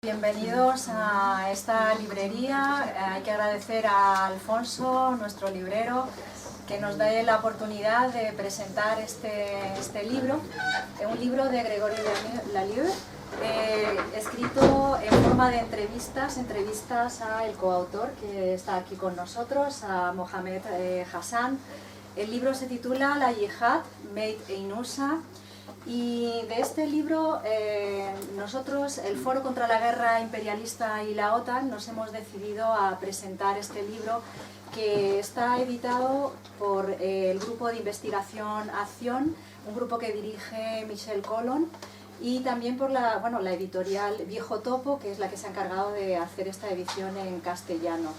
Bienvenidos a esta librería. Hay que agradecer a Alfonso, nuestro librero, que nos da la oportunidad de presentar este libro, un libro de Gregory Lalieu, escrito en forma de entrevistas al coautor que está aquí con nosotros, a Mohamed Hassan. El libro se titula La Yihad, Made in USA. Y de este libro, nosotros, el Foro contra la Guerra Imperialista y la OTAN, nos hemos decidido a presentar este libro que está editado por el grupo de investigación Acción, un grupo que dirige Michel Colon, y también por la editorial Viejo Topo, que es la que se ha encargado de hacer esta edición en castellano.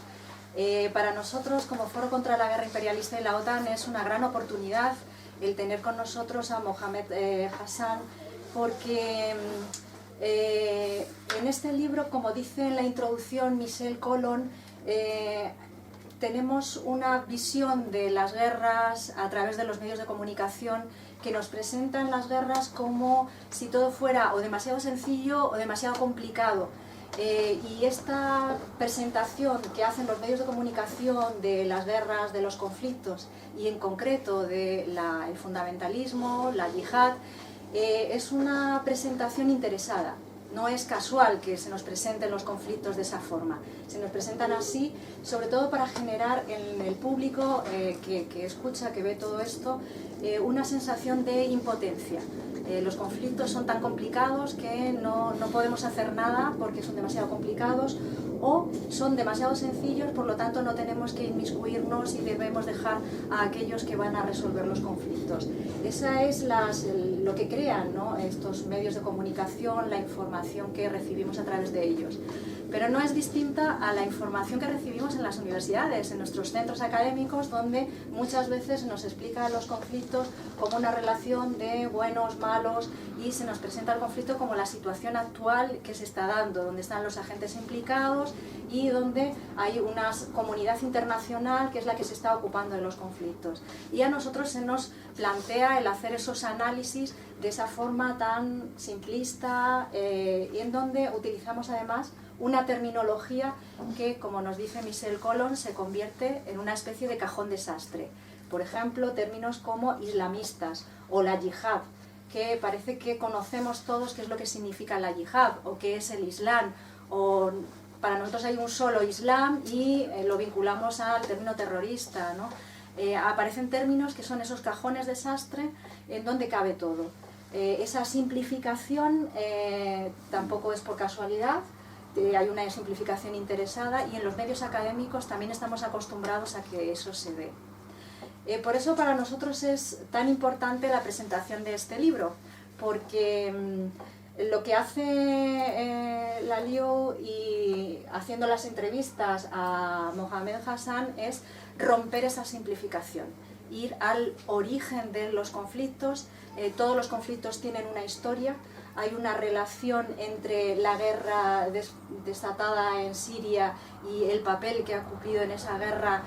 Para nosotros, como Foro contra la Guerra Imperialista y la OTAN, es una gran oportunidad el tener con nosotros a Mohamed Hassan, porque en este libro, como dice en la introducción Michel Colon, tenemos una visión de las guerras a través de los medios de comunicación que nos presentan las guerras como si todo fuera o demasiado sencillo o demasiado complicado. Y esta presentación que hacen los medios de comunicación de las guerras, de los conflictos y en concreto del fundamentalismo, la yihad, es una presentación interesada. No es casual que se nos presenten los conflictos de esa forma. Se nos presentan así, sobre todo para generar en el público que escucha, que ve todo esto, una sensación de impotencia. Los conflictos son tan complicados que no podemos hacer nada porque son demasiado complicados, o son demasiado sencillos, por lo tanto no tenemos que inmiscuirnos y debemos dejar a aquellos que van a resolver los conflictos. Esa es lo que crean, ¿no?, estos medios de comunicación, la información que recibimos a través de ellos. Pero no es distinta a la información que recibimos en las universidades, en nuestros centros académicos, donde muchas veces nos explican los conflictos como una relación de buenos, malos, y se nos presenta el conflicto como la situación actual que se está dando, donde están los agentes implicados y donde hay una comunidad internacional que es la que se está ocupando de los conflictos. Y a nosotros se nos plantea el hacer esos análisis de esa forma tan simplista, y en donde utilizamos además una terminología que, como nos dice Michel Colon, se convierte en una especie de cajón desastre. Por ejemplo, términos como islamistas o la yihad, que parece que conocemos todos qué es lo que significa la yihad o qué es el islam, o para nosotros hay un solo islam y lo vinculamos al término terrorista, ¿no? Aparecen términos que son esos cajones desastre en donde cabe todo. Esa simplificación tampoco es por casualidad. Hay una simplificación interesada y en los medios académicos también estamos acostumbrados a que eso se dé. Por eso para nosotros es tan importante la presentación de este libro, porque lo que hace Lalieu y haciendo las entrevistas a Mohamed Hassan es romper esa simplificación, ir al origen de los conflictos. Todos los conflictos tienen una historia. Hay una relación entre la guerra desatada en Siria y el papel que ha cumplido en esa guerra,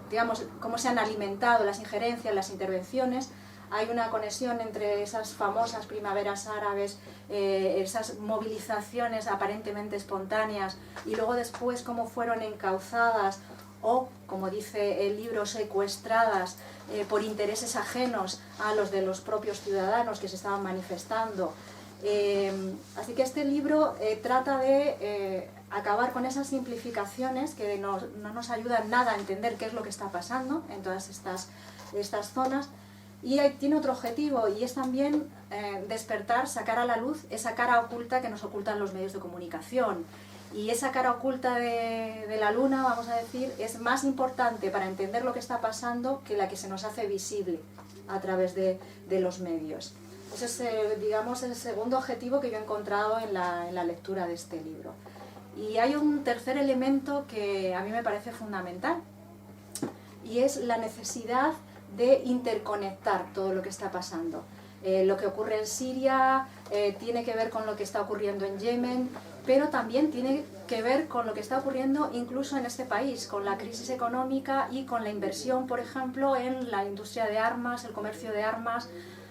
digamos, cómo se han alimentado las injerencias, las intervenciones. Hay una conexión entre esas famosas primaveras árabes, esas movilizaciones aparentemente espontáneas, y luego después cómo fueron encauzadas o, como dice el libro, secuestradas por intereses ajenos a los de los propios ciudadanos que se estaban manifestando. Así que este libro trata de acabar con esas simplificaciones que no nos ayudan nada a entender qué es lo que está pasando en todas estas zonas, y tiene otro objetivo, y es también despertar, sacar a la luz esa cara oculta que nos ocultan los medios de comunicación. Y esa cara oculta de la luna, vamos a decir, es más importante para entender lo que está pasando que la que se nos hace visible a través de los medios. Ese es, digamos, el segundo objetivo que yo he encontrado en la lectura de este libro. Y hay un tercer elemento que a mí me parece fundamental, y es la necesidad de interconectar todo lo que está pasando. Lo que ocurre en Siria tiene que ver con lo que está ocurriendo en Yemen, pero también tiene que ver con lo que está ocurriendo incluso en este país, con la crisis económica y con la inversión, por ejemplo, en la industria de armas, el comercio de armas.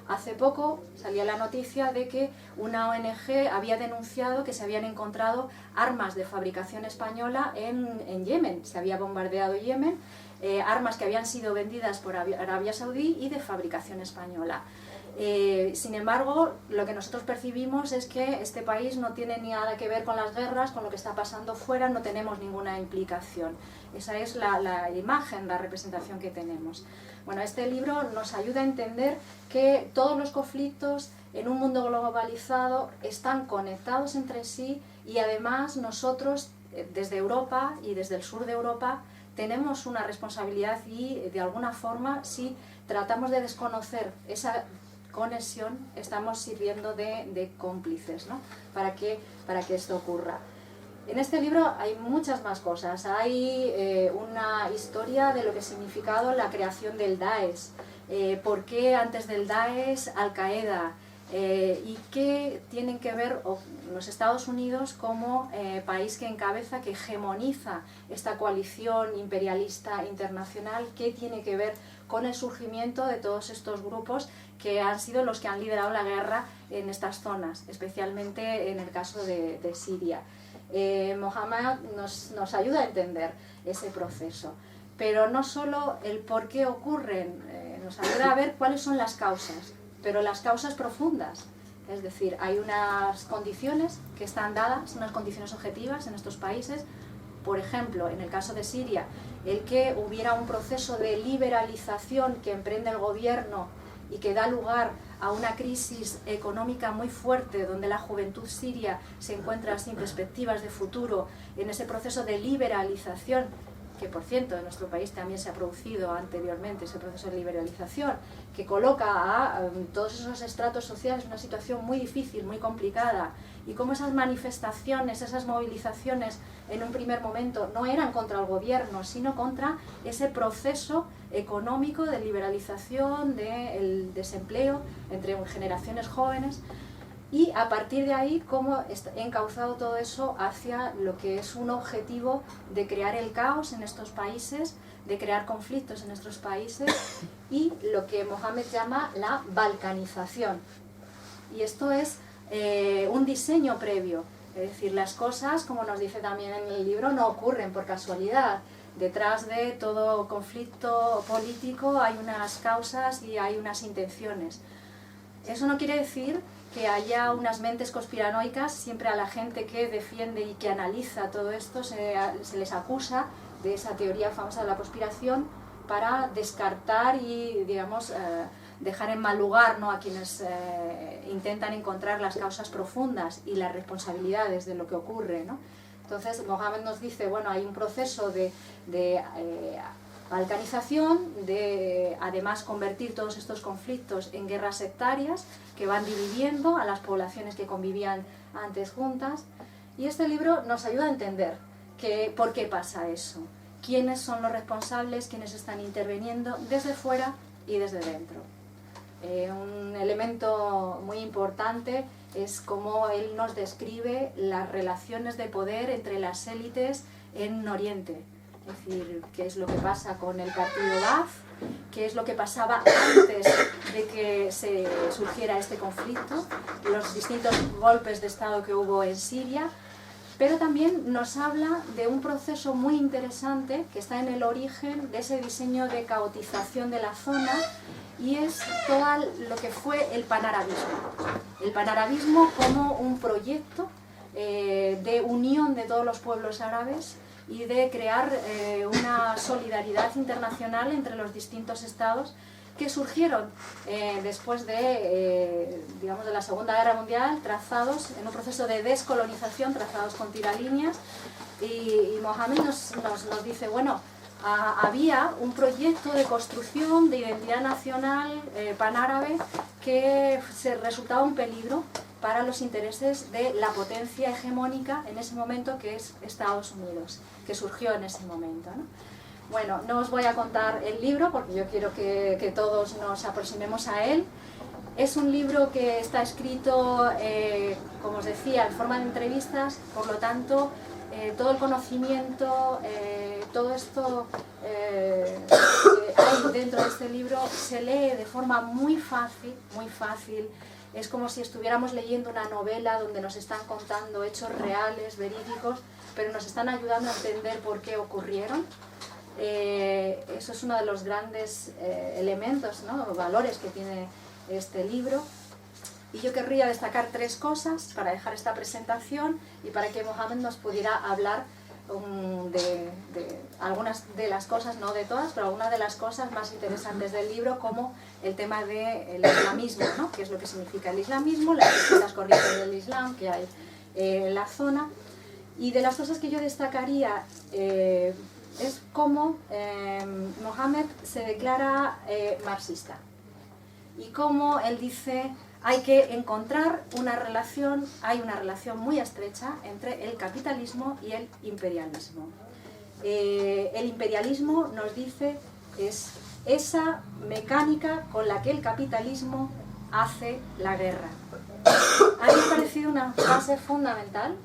Hace poco salía la noticia de que una ONG había denunciado que se habían encontrado armas de fabricación española en Yemen. Se había bombardeado Yemen, armas que habían sido vendidas por Arabia Saudí y de fabricación española. Sin embargo, lo que nosotros percibimos es que este país no tiene ni nada que ver con las guerras, con lo que está pasando fuera, no tenemos ninguna implicación. Esa es la imagen, la representación que tenemos. Bueno, este libro nos ayuda a entender que todos los conflictos en un mundo globalizado están conectados entre sí y además nosotros, desde Europa y desde el sur de Europa, tenemos una responsabilidad y de alguna forma, si tratamos de desconocer esa conexión, estamos sirviendo de cómplices, ¿no? para que esto ocurra. En este libro hay muchas más cosas. Hay una historia de lo que ha significado la creación del Daesh, por qué antes del Daesh Al-Qaeda, y qué tienen que ver los Estados Unidos como país que encabeza, que hegemoniza esta coalición imperialista internacional, qué tiene que ver con el surgimiento de todos estos grupos que han sido los que han liderado la guerra en estas zonas, especialmente en el caso de Siria. Mohammed nos ayuda a entender ese proceso, pero no solo el por qué ocurren, nos ayuda a ver cuáles son las causas, pero las causas profundas. Es decir, hay unas condiciones que están dadas, unas condiciones objetivas en estos países. Por ejemplo, en el caso de Siria, el que hubiera un proceso de liberalización que emprende el gobierno y que da lugar a una crisis económica muy fuerte, donde la juventud siria se encuentra sin perspectivas de futuro, en ese proceso de liberalización, que por cierto en nuestro país también se ha producido anteriormente, ese proceso de liberalización, que coloca a todos esos estratos sociales en una situación muy difícil, muy complicada, y cómo esas manifestaciones, esas movilizaciones en un primer momento no eran contra el gobierno, sino contra ese proceso económico de liberalización, del desempleo entre generaciones jóvenes, y a partir de ahí cómo he encauzado todo eso hacia lo que es un objetivo de crear el caos en estos países, de crear conflictos en estos países, y lo que Mohammed llama la balcanización. Y esto es un diseño previo, es decir, las cosas, como nos dice también en el libro, no ocurren por casualidad. Detrás de todo conflicto político hay unas causas y hay unas intenciones. Eso no quiere decir que haya unas mentes conspiranoicas. Siempre a la gente que defiende y que analiza todo esto se les acusa de esa teoría famosa de la conspiración para descartar y, digamos, dejar en mal lugar, ¿no?, a quienes intentan encontrar las causas profundas y las responsabilidades de lo que ocurre, ¿no? Entonces, Mohammed nos dice, bueno, hay un proceso de balcanización, de además convertir todos estos conflictos en guerras sectarias que van dividiendo a las poblaciones que convivían antes juntas. Y este libro nos ayuda a entender por qué pasa eso, quiénes son los responsables, quiénes están interviniendo desde fuera y desde dentro. Un elemento muy importante es cómo él nos describe las relaciones de poder entre las élites en Oriente. Es decir, qué es lo que pasa con el partido Ba'ath, qué es lo que pasaba antes de que se surgiera este conflicto, los distintos golpes de Estado que hubo en Siria, pero también nos habla de un proceso muy interesante que está en el origen de ese diseño de caotización de la zona, y es todo lo que fue el panarabismo. El panarabismo como un proyecto de unión de todos los pueblos árabes y de crear una solidaridad internacional entre los distintos estados que surgieron después de, digamos, de la Segunda Guerra Mundial, trazados en un proceso de descolonización, trazados con tiralíneas, y Mohammed nos dice, bueno, había un proyecto de construcción de identidad nacional panárabe que resultaba un peligro para los intereses de la potencia hegemónica en ese momento, que es Estados Unidos, que surgió en ese momento, ¿no? Bueno, no os voy a contar el libro porque yo quiero que todos nos aproximemos a él. Es un libro que está escrito, como os decía, en forma de entrevistas, por lo tanto, todo el conocimiento, todo esto que hay dentro de este libro se lee de forma muy fácil, muy fácil. Es como si estuviéramos leyendo una novela donde nos están contando hechos reales, verídicos, pero nos están ayudando a entender por qué ocurrieron. Eso es uno de los grandes elementos, ¿no?, valores que tiene este libro. Y yo querría destacar 3 cosas para dejar esta presentación y para que Mohamed nos pudiera hablar de algunas de las cosas, no de todas, pero algunas de las cosas más interesantes del libro, como el tema del islamismo, ¿no?, qué es lo que significa el islamismo, las distintas corrientes del islam que hay en la zona. Y de las cosas que yo destacaría es cómo Mohamed se declara marxista y cómo él dice: hay que encontrar una relación, hay una relación muy estrecha entre el capitalismo y el imperialismo. El imperialismo, nos dice, es esa mecánica con la que el capitalismo hace la guerra. A mí me ha parecido una frase fundamental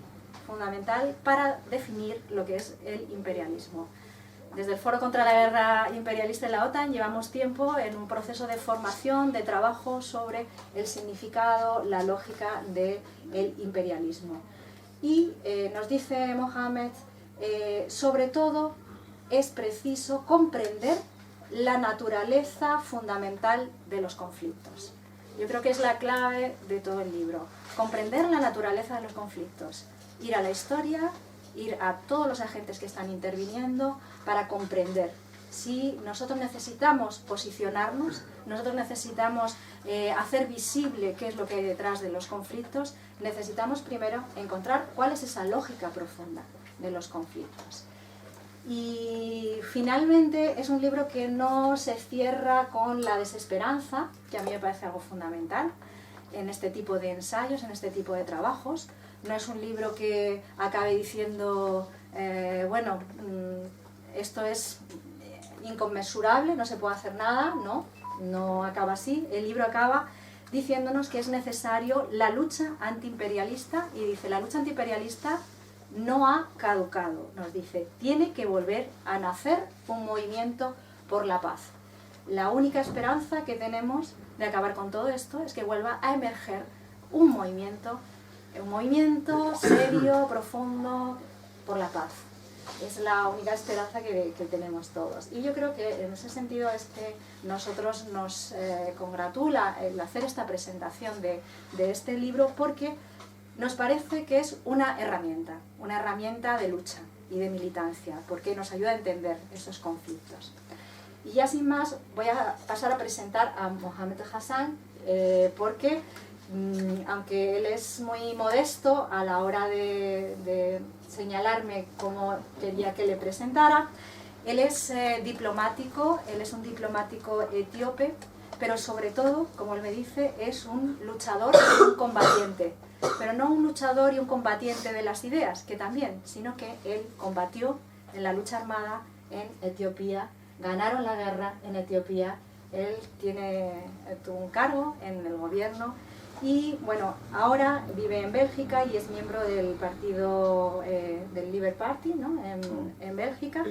para definir lo que es el imperialismo. Desde el Foro contra la Guerra Imperialista en la OTAN llevamos tiempo en un proceso de formación, de trabajo sobre el significado, la lógica del imperialismo. Y nos dice Mohamed, sobre todo es preciso comprender la naturaleza fundamental de los conflictos. Yo creo que es la clave de todo el libro, comprender la naturaleza de los conflictos, ir a la historia, ir a todos los agentes que están interviniendo para comprender. Si nosotros necesitamos posicionarnos, nosotros necesitamos hacer visible qué es lo que hay detrás de los conflictos, necesitamos primero encontrar cuál es esa lógica profunda de los conflictos. Y finalmente es un libro que no se cierra con la desesperanza, que a mí me parece algo fundamental en este tipo de ensayos, en este tipo de trabajos. No es un libro que acabe diciendo, bueno, esto es inconmensurable, no se puede hacer nada, no acaba así. El libro acaba diciéndonos que es necesario la lucha antiimperialista, y dice: la lucha antiimperialista no ha caducado, nos dice, tiene que volver a nacer un movimiento por la paz. La única esperanza que tenemos de acabar con todo esto es que vuelva a emerger un movimiento serio, profundo, por la paz. Es la única esperanza que tenemos todos. Y yo creo que en ese sentido es que nosotros nos congratula el hacer esta presentación de este libro, porque nos parece que es una herramienta de lucha y de militancia, porque nos ayuda a entender esos conflictos. Y ya sin más, voy a pasar a presentar a Mohamed Hassan, porque aunque él es muy modesto a la hora de señalarme cómo quería que le presentara, él es diplomático, él es un diplomático etíope, pero sobre todo, como él me dice, es un luchador y un combatiente. Pero no un luchador y un combatiente de las ideas, que también, sino que él combatió en la lucha armada en Etiopía, ganaron la guerra en Etiopía, él tuvo un cargo en el gobierno y, bueno, ahora vive en Bélgica y es miembro del partido del Labour Party, ¿no?, en Bélgica.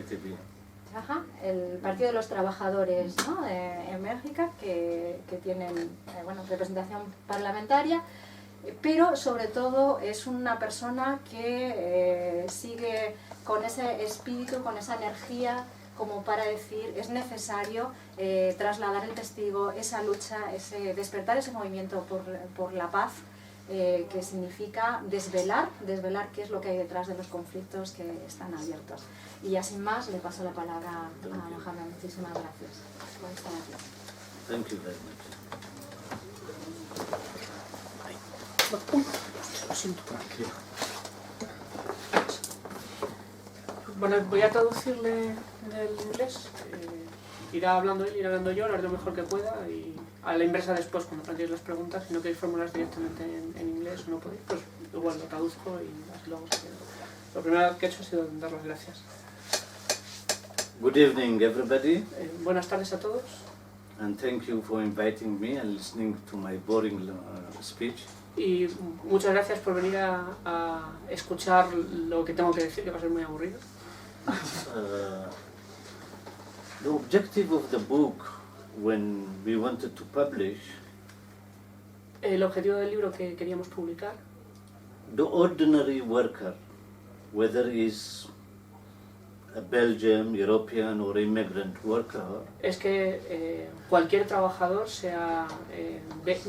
Ajá, el Partido de los Trabajadores, ¿no?, en Bélgica, que tienen bueno, representación parlamentaria, pero sobre todo es una persona que sigue con ese espíritu, con esa energía, como para decir, es necesario trasladar el testigo, esa lucha, despertar ese movimiento por la paz, que significa desvelar qué es lo que hay detrás de los conflictos que están abiertos. Y ya sin más, le paso la palabra a Mohamed. Muchísimas gracias por estar aquí. Thank you very much. Lo siento. Tranquilo. Bueno, voy a traducirle del inglés. Irá hablando él, irá hablando yo, lo haré lo mejor que pueda, y a la inversa después, cuando planteéis las preguntas, si no queréis formularlas directamente en inglés o no podéis, pues igual lo traduzco y así lo vamos haciendo. Lo primero que he hecho ha sido dar las gracias. Good evening, everybody, Buenas tardes a todos. and thank you for inviting me and listening to my boring speech. Y muchas gracias por venir a escuchar lo que tengo que decir, que va a ser muy aburrido. The objective of the book, when we wanted to publish, El objetivo del libro que queríamos publicar, the ordinary worker, whether he's a Belgian, European or immigrant worker, es que cualquier trabajador, sea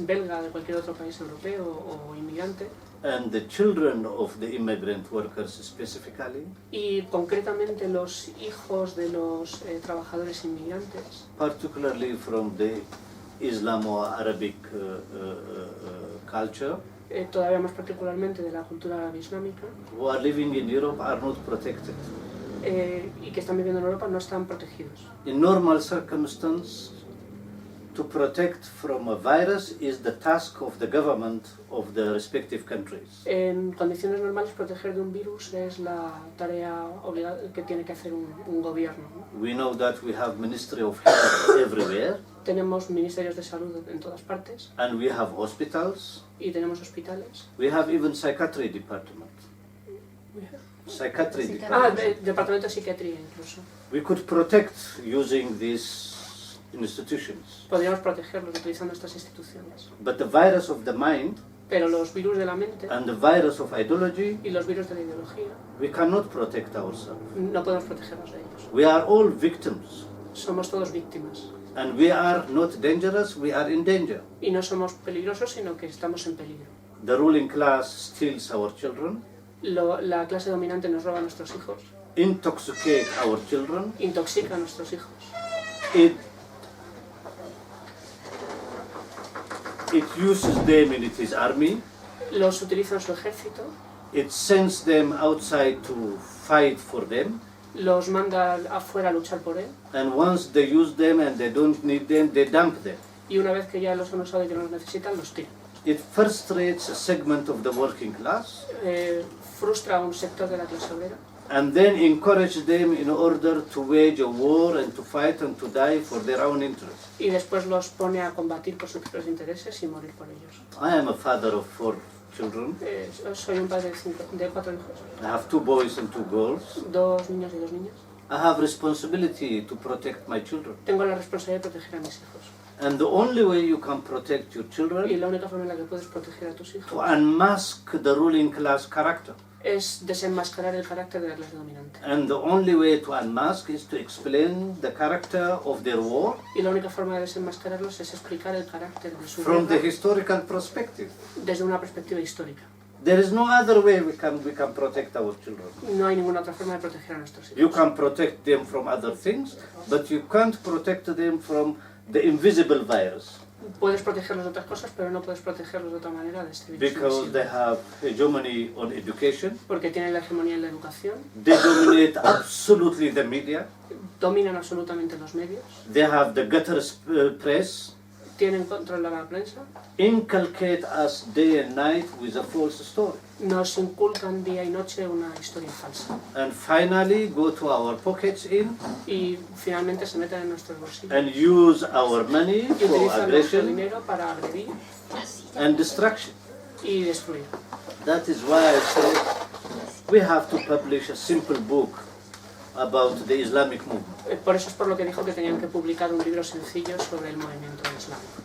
belga de cualquier otro país europeo o inmigrante, and the children of the immigrant workers specifically, y concretamente los hijos de los trabajadores inmigrantes, particularly from the Islamo-Arabic culture, todavía más particularmente de la cultura árabe islámica, who are living in Europe are not protected. y que están viviendo en Europa, no están protegidos. In normal circumstances, to protect from a virus is the task of the government of the respective countries. En condiciones normales, proteger de un virus es la tarea obligada que tiene que hacer un gobierno, ¿no? We know that we have Ministry of Health everywhere, Tenemos ministerios de salud en todas partes and we have hospitals. y tenemos hospitales. We have even psychiatry department. Psychiatry department. Departamento de psiquiatría incluso. We could protect using these institutions. Podríamos protegerlos utilizando estas instituciones. But the virus of the mind Pero los virus de la mente and the virus of ideology, y los virus de la ideología we cannot protect ourselves. no podemos protegernos de ellos. We are all victims. Somos todos víctimas. And we are not dangerous, we are in danger. Y no somos peligrosos, sino que estamos en peligro. The ruling class steals our children, La clase dominante nos roba a nuestros hijos, intoxicate our children, intoxica a nuestros hijos. It uses them in its army, Los utiliza en su ejército, it sends them outside to fight for them, los manda afuera a luchar por él, and once they use them and they don't need them, they dump them. y una vez que ya los han usado y que no los necesitan, los tiran. It frustrates a segment of the working class, Frustra a un sector de la clase obrera and then encourages them in order to wage a war and to fight and to die for their own interests. y después los pone a combatir por sus propios intereses y morir por ellos. I am a father of 4 children. Soy un padre de 4 hijos, I have 2 boys and 2 girls. 2 niños y 2 niñas. I have responsibility to protect my children. Tengo la responsabilidad de proteger a mis hijos. And the only way you can protect your Y children la única forma en la que puedes proteger a tus to hijos unmask the ruling class character. es desenmascarar el carácter de la clase dominante. And the only way to unmask is to explain the character of their war Y la única forma de desenmascararlos es explicar el carácter de su from the guerra historical perspective. desde una perspectiva histórica. There is no other way we can protect our children. No hay ninguna otra forma de proteger a nuestros hijos. You can protect them from other things, but you can't protect them from the invisible virus. Puedes protegerlos de otras cosas, pero no puedes protegerlos de otra manera de este virus Because invisible. they have hegemony on education, Porque tienen la hegemonía en la educación, they dominate absolutely the media, dominan absolutamente los medios, they have the gutter press, tienen control de la prensa, inculcate us day and night with a false story. nos inculcan día y noche una historia falsa. And finally go to our pockets Y finalmente se meten en nuestros bolsillos and use our money y for utilizan nuestro aggression dinero para agredir and destruction. y destruir. That is why I said we have to publish a simple book about the Islamic movement. Por eso es por lo que dijo que tenían que publicar un libro sencillo sobre el movimiento islámico.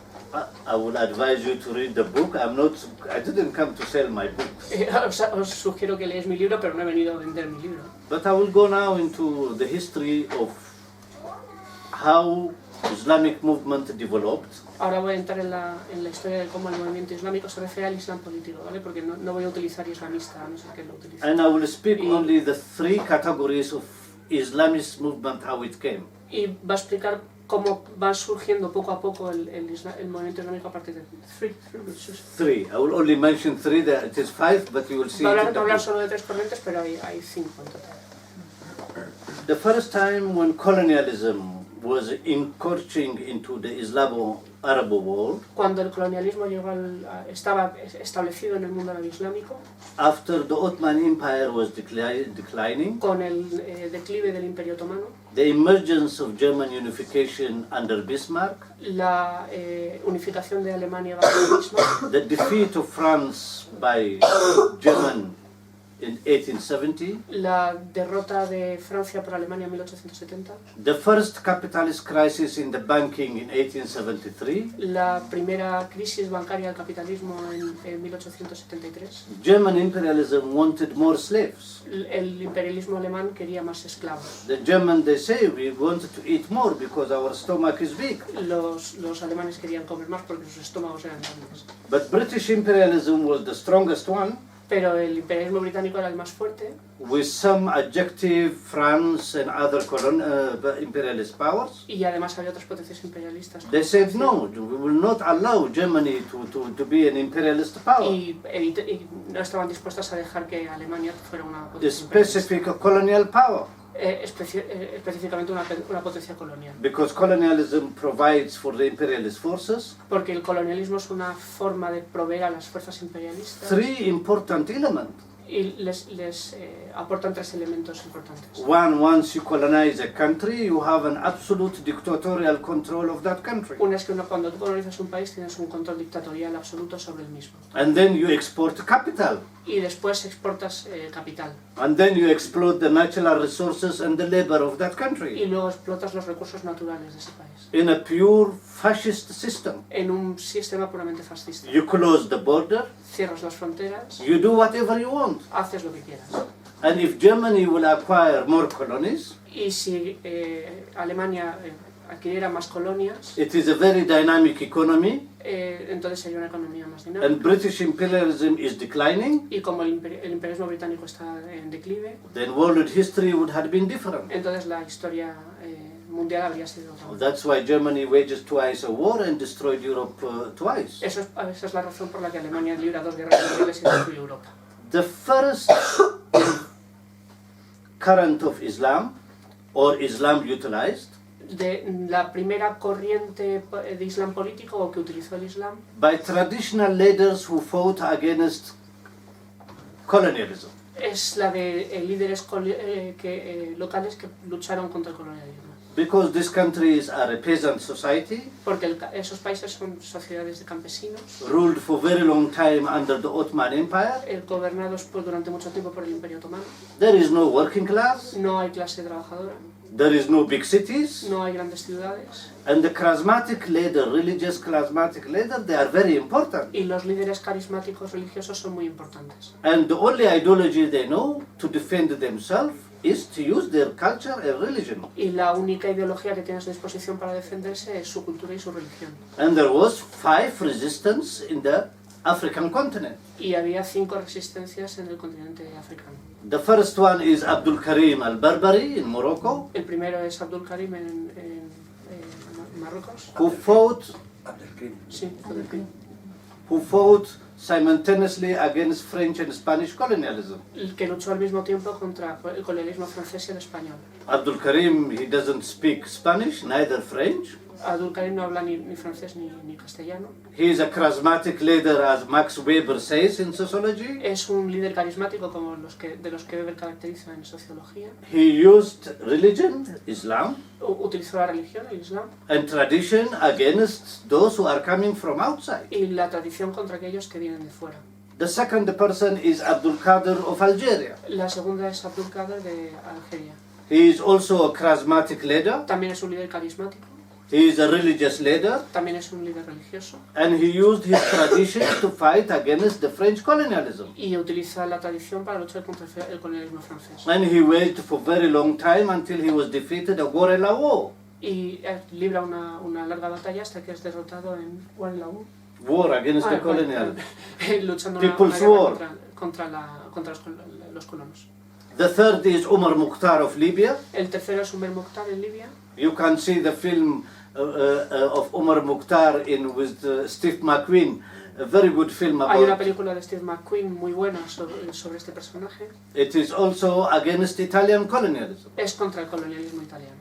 I would advise you to read the book. I didn't come to sell my books. Os sugiero que leáis mi libro, pero no he venido a vender mi libro. But I will go now into the history of how Islamic movement developed. Ahora voy a entrar en la historia de cómo el movimiento islámico se refiere al islam político, ¿vale? Porque no voy a utilizar islamista, a no ser que lo utilice. And I will speak only the 3 categories of Islamist movement, how it came. Y va a explicar cómo va surgiendo poco a poco el movimiento islámico a partir de 3. I will only mention 3, it is 5, but you will see Va it a in the hablar book. solo de 3 corrientes, pero hay 5 en total. The first time when colonialism was encroaching into the Islamo-Arab world, Cuando el colonialismo estaba establecido en el mundo árabe islámico, after the Ottoman Empire was declining, con el declive del Imperio Otomano, the emergence of German unification under Bismarck, la unificación de Alemania bajo el Bismarck, the defeat of France by German in 1870, la derrota de Francia por Alemania en 1870, the first capitalist crisis in the banking in 1873, la primera crisis bancaria del capitalismo en 1873, German imperialism wanted more slaves. el imperialismo alemán quería más esclavos. The German, they say, we wanted to eat more because our stomach is big. Los alemanes querían comer más porque sus estómagos eran grandes. But British imperialism was the strongest one, Pero el imperialismo británico era el más fuerte, with some adjective France and other imperialist powers. y además había otras potencias imperialistas. They said no, we will not allow Germany to be an imperialist power. Y no estaban dispuestas a dejar que Alemania fuera una potencia imperialista. Specific colonial power. Específicamente una potencia colonial. Because colonialism provides for the imperialist forces Porque el colonialismo es una forma de proveer a las fuerzas imperialistas three important elements. y les aportan tres elementos importantes. One, once you colonize a country, you have an absolute dictatorial control of that country. Una es que cuando tú colonizas un país tienes un control dictatorial absoluto sobre el mismo. And then you export capital. Y después exportas capital. And then you exploit the natural resources and the labor of that country. Y luego explotas los recursos naturales de ese país. In a pure fascist system. En un sistema puramente fascista. You close the border, Cierras las fronteras, you do whatever you want. haces lo que quieras. And if Germany will acquire more colonies, Y si Alemania adquiriera más colonias, it is a very dynamic economy, entonces sería una economía más dinámica. and British imperialism is declining, Y como el imperialismo británico está en declive, then world history would have been different. entonces la historia mundial habría sido otra. That's why Germany wages twice a war and destroyed Europe twice. Esa es la razón por la que Alemania libra dos guerras mundiales y destruye Europa. The first current of Islam, or Islam utilized, De la primera corriente de Islam político o que utilizó el Islam by traditional leaders who fought against colonialism. es la de líderes locales que lucharon contra el colonialismo. Because these countries are a peasant society, Porque esos países son sociedades de campesinos, ruled for very long time under the Ottoman Empire. gobernados durante mucho tiempo por el Imperio Otomano. There is no working class, No hay clase trabajadora, there is no big cities, no hay grandes ciudades. and the charismatic leader, religious charismatic leader, they are very important. Y los líderes carismáticos religiosos son muy importantes. And the only ideology they know to defend themselves is to use their culture and religion. Y la única ideología que tiene a su disposición para defenderse es su cultura y su religión. And there was 5 resistance in the African continent. Y había 5 resistencias en el continente africano. The first one is Abdul Karim al-Barbari in Morocco, El primero es Abdul Karim en Marruecos. who fought Sí, Abdul simultaneously against French and Spanish colonialism. el que luchó al mismo tiempo contra el colonialismo francés y el español. Abdul Karim, he doesn't speak Spanish, neither French. Abdul Karim no habla ni francés ni castellano. He is a charismatic leader, as Max Weber says in sociology. Es un líder carismático como de los que Weber caracteriza en sociología. He used religion, Islam, Utilizó la religión, el Islam, and tradition against those who are coming from outside. y la tradición contra aquellos que vienen de fuera. The second person is Abdul Qadir of Algeria. La segunda es Abdul Qadir de Algeria. He is also a charismatic leader. También es un líder carismático, He is a religious leader, también es un líder religioso and he used his tradition to fight against the French colonialism. y utiliza la tradición para luchar contra el colonialismo francés. And he waged for very long time until he was defeated a guerrilla war. Y libra una larga batalla hasta que es derrotado en Waterloo. War against the colonial. Luchando People's una War. guerra contra los colonos. The third is Umar Mukhtar of Libya. El tercero es Umar Mukhtar en Libia. You can see the film of Umar Mukhtar with Steve McQueen, a very good film Hay una about. película de Steve McQueen muy buena sobre este personaje. It is also against Italian colonialism. Es contra el colonialismo italiano.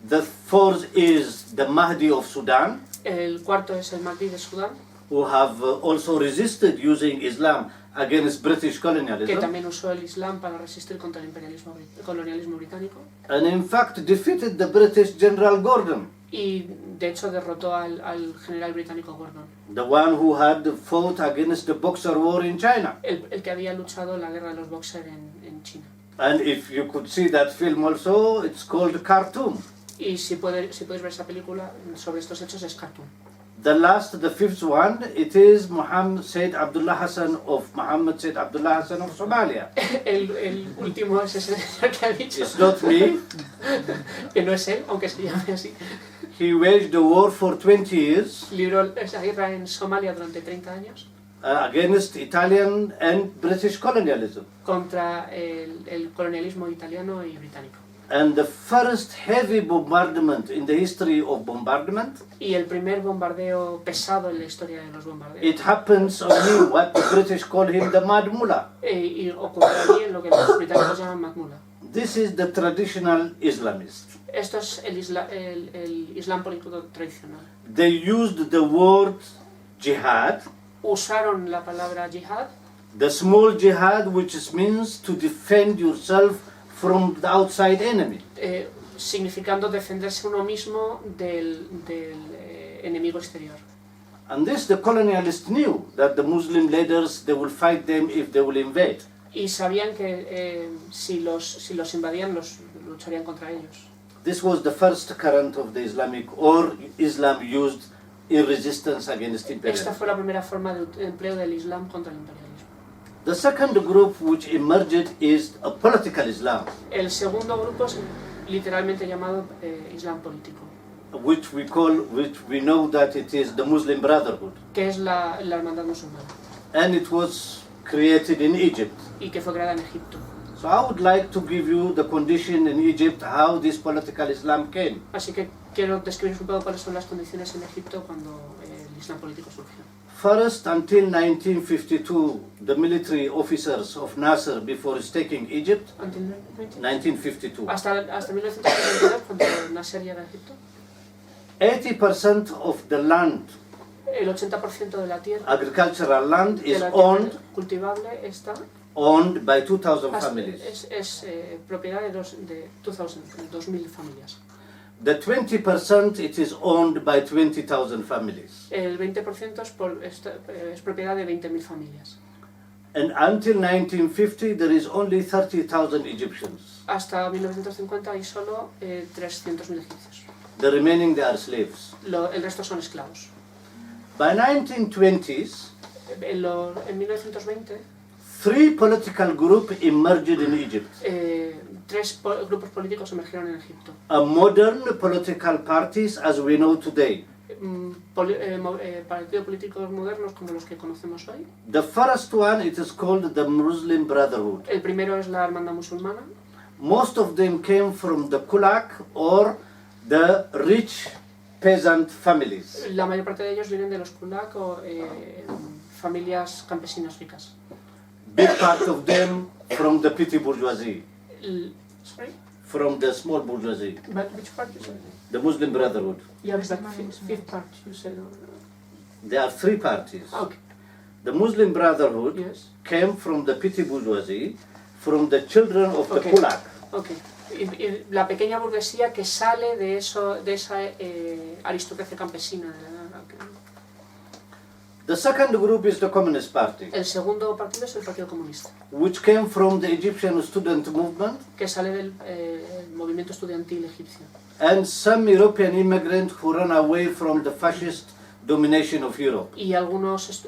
The fourth is the Mahdi of Sudan, El cuarto es el Mahdi de Sudán, who have also resisted using Islam against British que colonialism, también usó el Islam para resistir contra el colonialismo británico. and in fact defeated the British General Gordon. Y de hecho derrotó al general británico Gordon. The one who had fought against the Boxer War in China. el que había luchado en la guerra de los boxers en China. And if you could see that film also, it's called Khartoum. Y si podéis ver esa película sobre estos hechos, es Khartoum. The fifth one, it is Muhammad Said Abdullah Hassan of Somalia. El último es ese que ha dicho. It's not me. Que no es él, aunque se llame así. He waged the war for 20 years Libró esa guerra en Somalia durante 30 años against Italian and British colonialism. contra el colonialismo italiano y británico. And the first heavy bombardment in the history of bombardment, Y el primer bombardeo pesado en la historia de los bombardeos. it happens on him, what the British call him the Mad Mullah. Y ocurrió allí en lo que los británicos llaman Mad Mullah. This is the traditional Islamist. Esto es el Islam político tradicional. They used the word jihad, Usaron la palabra yihad, the small jihad, which means to defend yourself from the outside enemy. significando defenderse uno mismo del enemigo exterior. And this the colonialists knew, that the Muslim leaders, they will fight them if they will invade. Y sabían que si los invadían, los lucharían contra ellos. This was the first current of the Islamic, or Islam used in resistance against Esta imperialism. fue la primera forma de empleo del Islam contra el imperialismo. The second group which emerged is a political Islam, El segundo grupo es literalmente llamado Islam político, which we know that it is the Muslim Brotherhood, que es la hermandad musulmana and it was created in Egypt. y que fue creada en Egipto. So I would like to give you the condition in Egypt, how this political Islam came. Así que quiero describir un poco cuáles son las condiciones en Egipto cuando el Islam político surgió. First, until 1952, the military officers of Nasser, before his taking Egypt, 1952, Hasta 1952, cuando Nasser llega a Egipto, 80% of the land, el 80% de la tierra, agricultural land, de is la tierra owned cultivable está by 2,000 families. es propiedad de 2.000 familias. The 20%, it is owned by 20,000 families. El 20% es propiedad de 20.000 familias. And until 1950, there is only 30,000 Egyptians. Hasta 1950 hay solo 300.000 egipcios. The remaining, they are slaves. El resto son esclavos. By 1920s, En 1920, three political groups emerged in Egypt. Tres grupos políticos emergieron en Egipto. A modern political parties as we know today. Partidos políticos modernos como los que conocemos hoy. The first one, it is called the Muslim Brotherhood. El primero es la hermandad musulmana. Most of them came from the kulak or the rich peasant families. La mayor parte de ellos vienen de los kulak o familias campesinas ricas. Big part of them from the petty bourgeoisie, Sorry? from the small bourgeoisie, But which part you said? the Muslim Brotherhood. Yeah, but fifth part you said. There are three parties. Okay. The Muslim Brotherhood Yes. came from the petty bourgeoisie, from the children of the Okay. kulak. Okay. Y la pequeña burguesía que sale de esa aristocracia campesina. The second group is the Communist Party, El segundo partido es el Partido Comunista, which came from the Egyptian student movement que sale del movimiento estudiantil egipcio. and some European immigrants who ran away from the fascist domination of Europe. Y algunos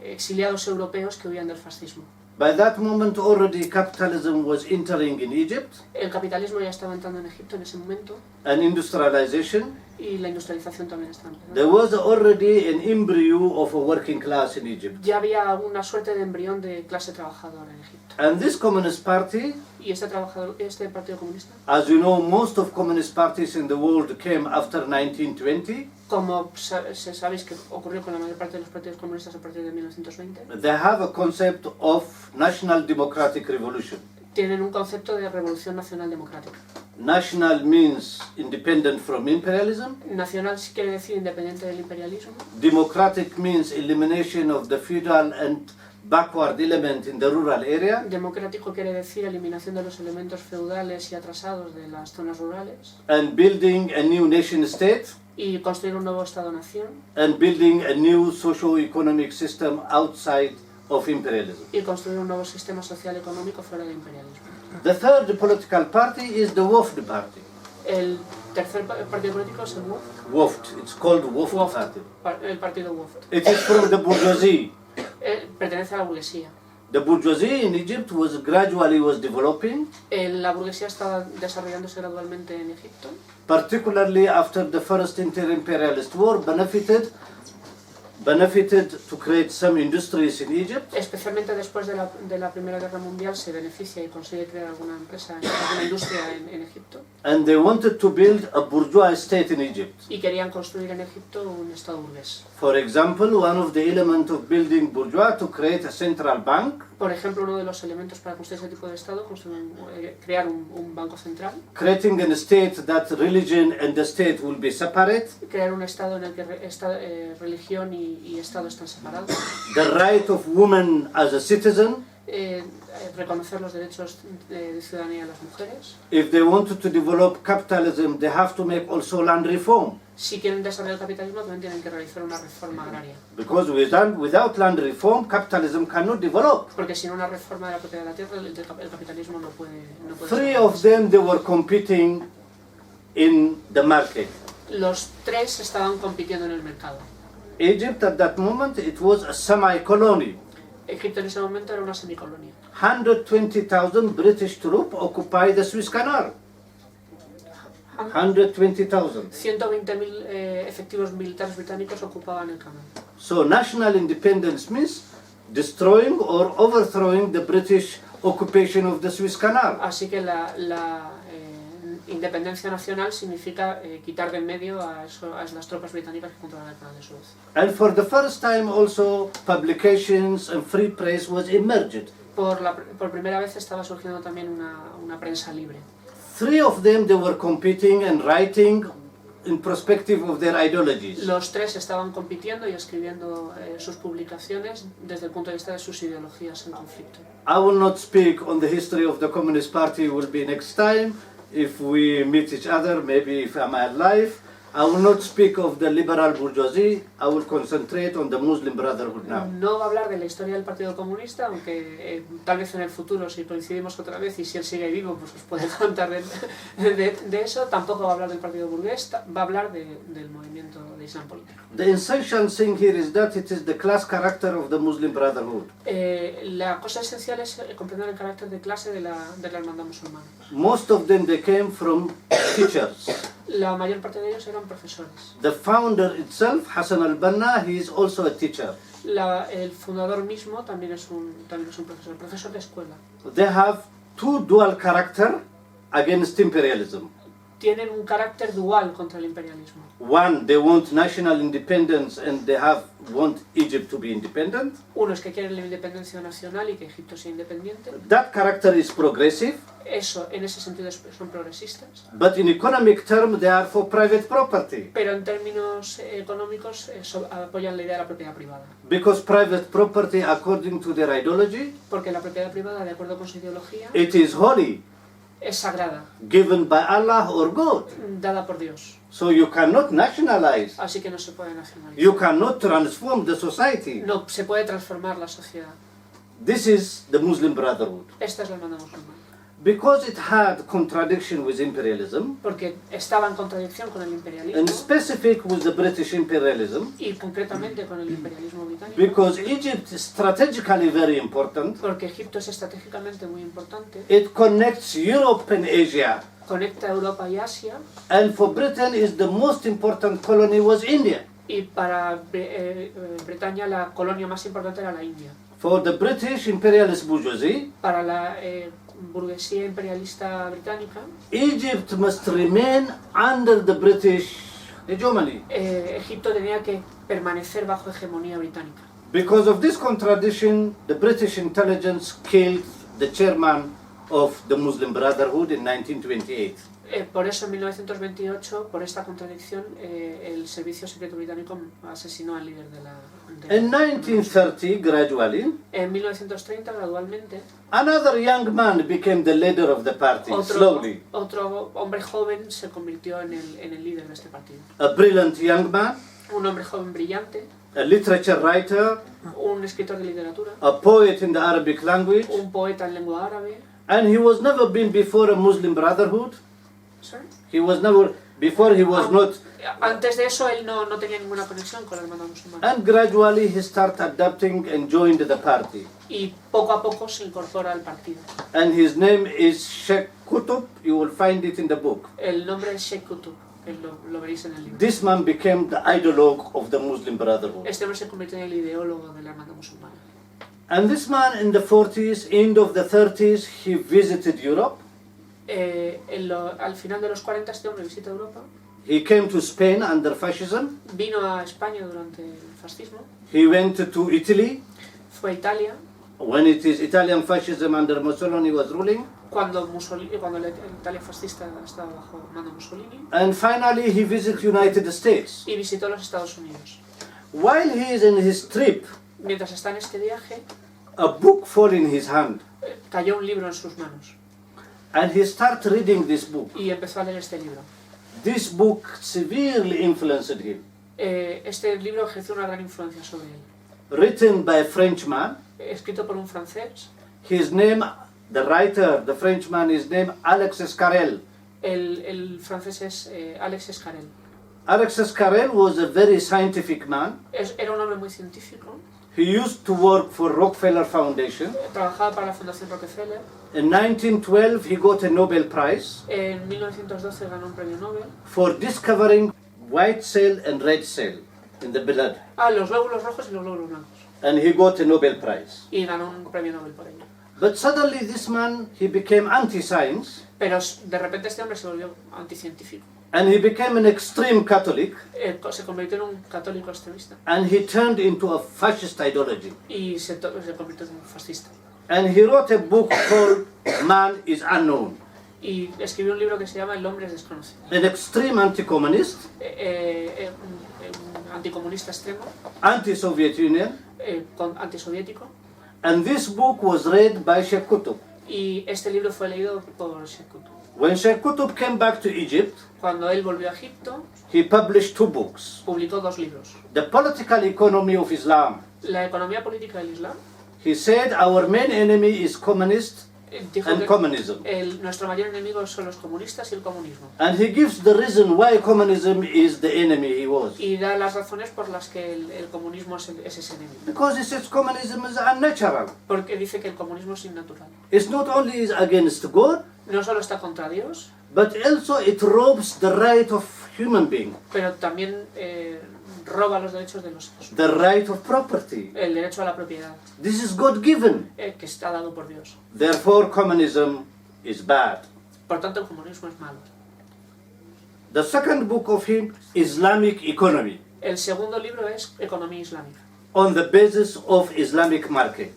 exiliados europeos que huían del fascismo. By that moment already capitalism was entering in Egypt, El capitalismo ya estaba entrando en Egipto en ese momento and industrialization. y la industrialización también estaba empezando. There was already an embryo of a working class in Egypt. Ya había una suerte de embrión de clase trabajadora en Egipto. And this Communist Party, Y este Partido Comunista, as you know, most of communist parties in the world came after 1920. como sabéis que ocurrió con la mayor parte de los partidos comunistas a partir de 1920, They have a concept of national democratic revolution. tienen un concepto de revolución nacional democrática. National means independent from imperialism. Nacional quiere decir independiente del imperialismo. Democratic means elimination of the feudal and backward element in the rural area. Democrático quiere decir eliminación de los elementos feudales y atrasados de las zonas rurales. And building a new nation state. y construir un nuevo Estado-nación and building a new socio-economic system outside of imperialism. y construir un nuevo sistema social económico fuera del imperialismo. The third political party is the Wafd party. El tercer partido político es el WOFD. Wafd, it's called Wafd party. El partido WOFD. It is from the bourgeoisie. Pertenece a la burguesía. The bourgeoisie in Egypt was gradually developing, La burguesía estaba desarrollándose gradualmente en Egipto, particularly after the first inter-imperialist war, benefited to create some industries in Egypt. especialmente después de la Primera Guerra Mundial se beneficia y consigue crear alguna empresa, alguna industria en Egipto, And they wanted to build a bourgeois state in Egypt. y querían construir en Egipto un estado burgués. For example, one of the elements of building bourgeois to create a central bank, Por ejemplo, uno de los elementos para construir ese tipo de estado es crear un banco central, creating a state that religion and the state will be separate, crear un estado en el que religión y estado están separados, the right of women as a citizen. reconocer los derechos de ciudadanía de las mujeres. If they wanted to develop capitalism, they have to make also land reform. Si quieren desarrollar el capitalismo, también tienen que realizar una reforma agraria. Because without land reform, capitalism cannot develop. Porque sin una reforma de la propiedad de la tierra, el capitalismo no puede Three of them, they were competing in the market. Los tres estaban compitiendo en el mercado. Egypt at that moment, it was a semi-colony. Egipto en ese momento era una semicolonia. 120,000 British troops occupy the Suez Canal. 120,000. 120.000 efectivos militares británicos ocupaban el canal. So national independence means destroying or overthrowing the British occupation of the Suez Canal. Así que la independencia nacional significa quitar de en medio a las tropas británicas que controlan el canal de Suez. And for the first time also publications and free press was emerged. Por primera vez estaba surgiendo también una prensa libre. Three of them, they were competing and writing in perspective of their ideologies. Los tres estaban compitiendo y escribiendo sus publicaciones desde el punto de vista de sus ideologías en conflicto. I will not speak on the history of the Communist Party, will be next time. If we meet each other, maybe if I'm alive. I will not speak of the liberal bourgeoisie, I will concentrate on the Muslim Brotherhood now. No va a hablar de la historia del Partido Comunista, aunque tal vez en el futuro, si coincidimos otra vez y si él sigue vivo, pues os puede contar de eso. Tampoco va a hablar del Partido Burgués, va a hablar del movimiento de Islam político. The essential thing here is that it is the class character of the Muslim Brotherhood. La cosa esencial es comprender el carácter de clase de la hermandad musulmana. Most of them, they came from teachers. La mayor parte de ellos eran profesores. The founder itself, Hassan al-Banna, he is also a teacher. El fundador mismo también es un profesor de escuela. They have two dual character against imperialism. Tienen un carácter dual contra el imperialismo. One, they want national independence and they want Egypt to be independent. Uno es que quieren la independencia nacional y que Egipto sea independiente. That character is progressive. Eso, en ese sentido, son progresistas. But in economic terms, they are for private property. Pero en términos económicos apoyan la idea de la propiedad privada. Because private property, according to their ideology, Porque la propiedad privada, de acuerdo con su ideología, it is holy, es sagrada, given by Allah or God. dada por Dios. So you cannot nationalize. Así que no se puede nacionalizar. You cannot transform the society. No se puede transformar la sociedad. This is the Muslim Brotherhood. Esta es la hermandad musulmana. Because it had contradiction with imperialism, Porque estaba en contradicción con el imperialismo, and specific with the British imperialism, y concretamente con el imperialismo británico. because Egypt is strategically very important. Porque Egipto es estratégicamente muy importante. It connects Europe and Asia. Conecta Europa y Asia. And for Britain, is the most important colony was India. Y para Bretaña la colonia más importante era la India. For the British imperialist bourgeoisie, Para la burguesía imperialista británica, Egypt must remain under the British hegemony. Egipto tenía que permanecer bajo hegemonía británica. Because of this contradiction, the British intelligence killed the chairman of the Muslim Brotherhood in 1928. Por eso en 1928, por esta contradicción, el servicio secreto británico asesinó al líder de la... In 1930, gradually, En 1930, gradualmente, another young man became the leader of the party, slowly. otro hombre joven se convirtió en el líder de este partido. A brilliant young man, Un hombre joven brillante, a literature writer, un escritor de literatura, a poet in the Arabic language, un poeta en lengua árabe. and he was never been before a Muslim Brotherhood. Sorry. He was never, before he was not, Antes de eso él no tenía ninguna conexión con la hermandad musulmana. and gradually he started adapting and joined the party. Y poco a poco se incorpora al partido. And his name is Sheikh Qutb, you will find it in the book. El nombre es Sheikh Qutb, que lo veréis en el libro. This man became the ideologue of the Muslim Brotherhood. Este hombre se convirtió en el ideólogo de la hermandad musulmana. And this man in the 40s, end of the 30s, he visited Europe. Al final de los 40 este hombre visita Europa. He came to Spain under fascism. Vino a España durante el fascismo. He went to Italy Fue a Italia when it is Italian fascism under Mussolini was ruling. cuando la Italia fascista estaba bajo mando Mussolini. And finally he visited United States. Y visitó los Estados Unidos. While he is in his trip, Mientras está en este viaje, a book fell in his hand. cayó un libro en sus manos. And he started reading this book. Y empezó a leer este libro. This book severely influenced him. Este libro ejerció una gran influencia sobre él. Written by a Frenchman. Escrito por un francés. His name, the writer, the Frenchman, is named Alex Escarel. El francés es Alex Escarel. Alex Escarel was a very scientific man. Era un hombre muy científico. He used to work for Rockefeller Foundation. Trabajaba para la Fundación Rockefeller. In 1912 he got a Nobel Prize. En 1912 ganó un premio Nobel. For discovering white cell and red cell in the blood. Los glóbulos rojos y los glóbulos blancos. And he got a Nobel Prize. Y ganó un premio Nobel por ello. But suddenly this man, he became anti-science. Pero de repente este hombre se volvió anticientífico. And he became an extreme Catholic. Se convirtió en un católico extremista. And he turned into a fascist ideology. Y se convirtió en un fascista. And he wrote a book called Man is Unknown. Y escribió un libro que se llama El hombre es desconocido. An extreme anti-communist. Un anticomunista extremo. Anti-Soviet Union. Antisoviético. And this book was read by Sheikh Qutb. Y este libro fue leído por Sheikh Qutb. When Sheikh Qutb came back to Egypt, cuando él volvió a Egipto, he published 2 books. Publicó 2 libros. The Political Economy of Islam. La economía política del Islam. He said our main enemy is communist and communism. Nuestro mayor enemigo son los comunistas y el comunismo. And he gives the reason why communism is the enemy he was. Y da las razones por las que el comunismo es ese enemigo. Because he says communism is unnatural. Porque dice que el comunismo es innatural. It's not only against God, no solo está contra Dios, but also it robs the right of human being. Pero también roba los derechos de los hijos. The right of property. El derecho a la propiedad. This is God given. Que está dado por Dios. Therefore communism is bad. Por tanto el comunismo es malo. The second book of him, Islamic Economy. El segundo libro es Economía Islámica. On the basis of Islamic market.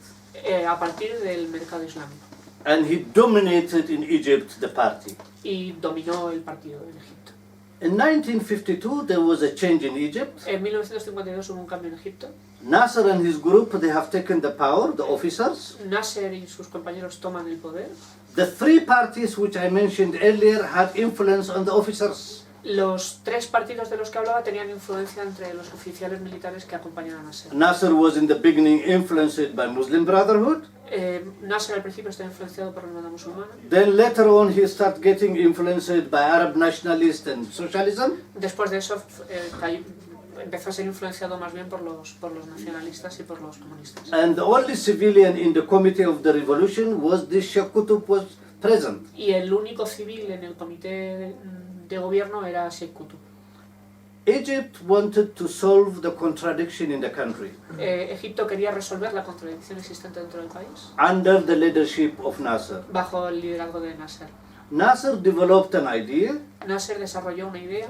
A partir del mercado islámico. And he dominated in Egypt the party. Y dominó el partido en Egipto. In 1952 there was a change in Egypt. En 1952 hubo un cambio en Egipto. Nasser and his group, they have taken the power, the officers. Nasser y sus compañeros toman el poder. The 3 parties which I mentioned earlier had influence on the officers. Los 3 partidos de los que hablaba tenían influencia entre los oficiales militares que acompañaban a Nasser. Nasser was in the beginning influenced by Muslim Brotherhood. Nasser al principio está influenciado por la hermandad musulmana. Then later on he started getting influenced by Arab nationalists and socialism. Después de eso empezó a ser influenciado más bien por los nacionalistas y por los comunistas. And the only civilian in the committee of the revolution was this Sheikh Qutb was present. Y el único civil en el comité de gobierno era Sheikh Qutb. Egypt wanted to solve the contradiction in the country. Egipto quería resolver la contradicción existente dentro del país. Under the leadership of Nasser. Bajo el liderazgo de Nasser. Nasser developed an idea. Nasser desarrolló una idea.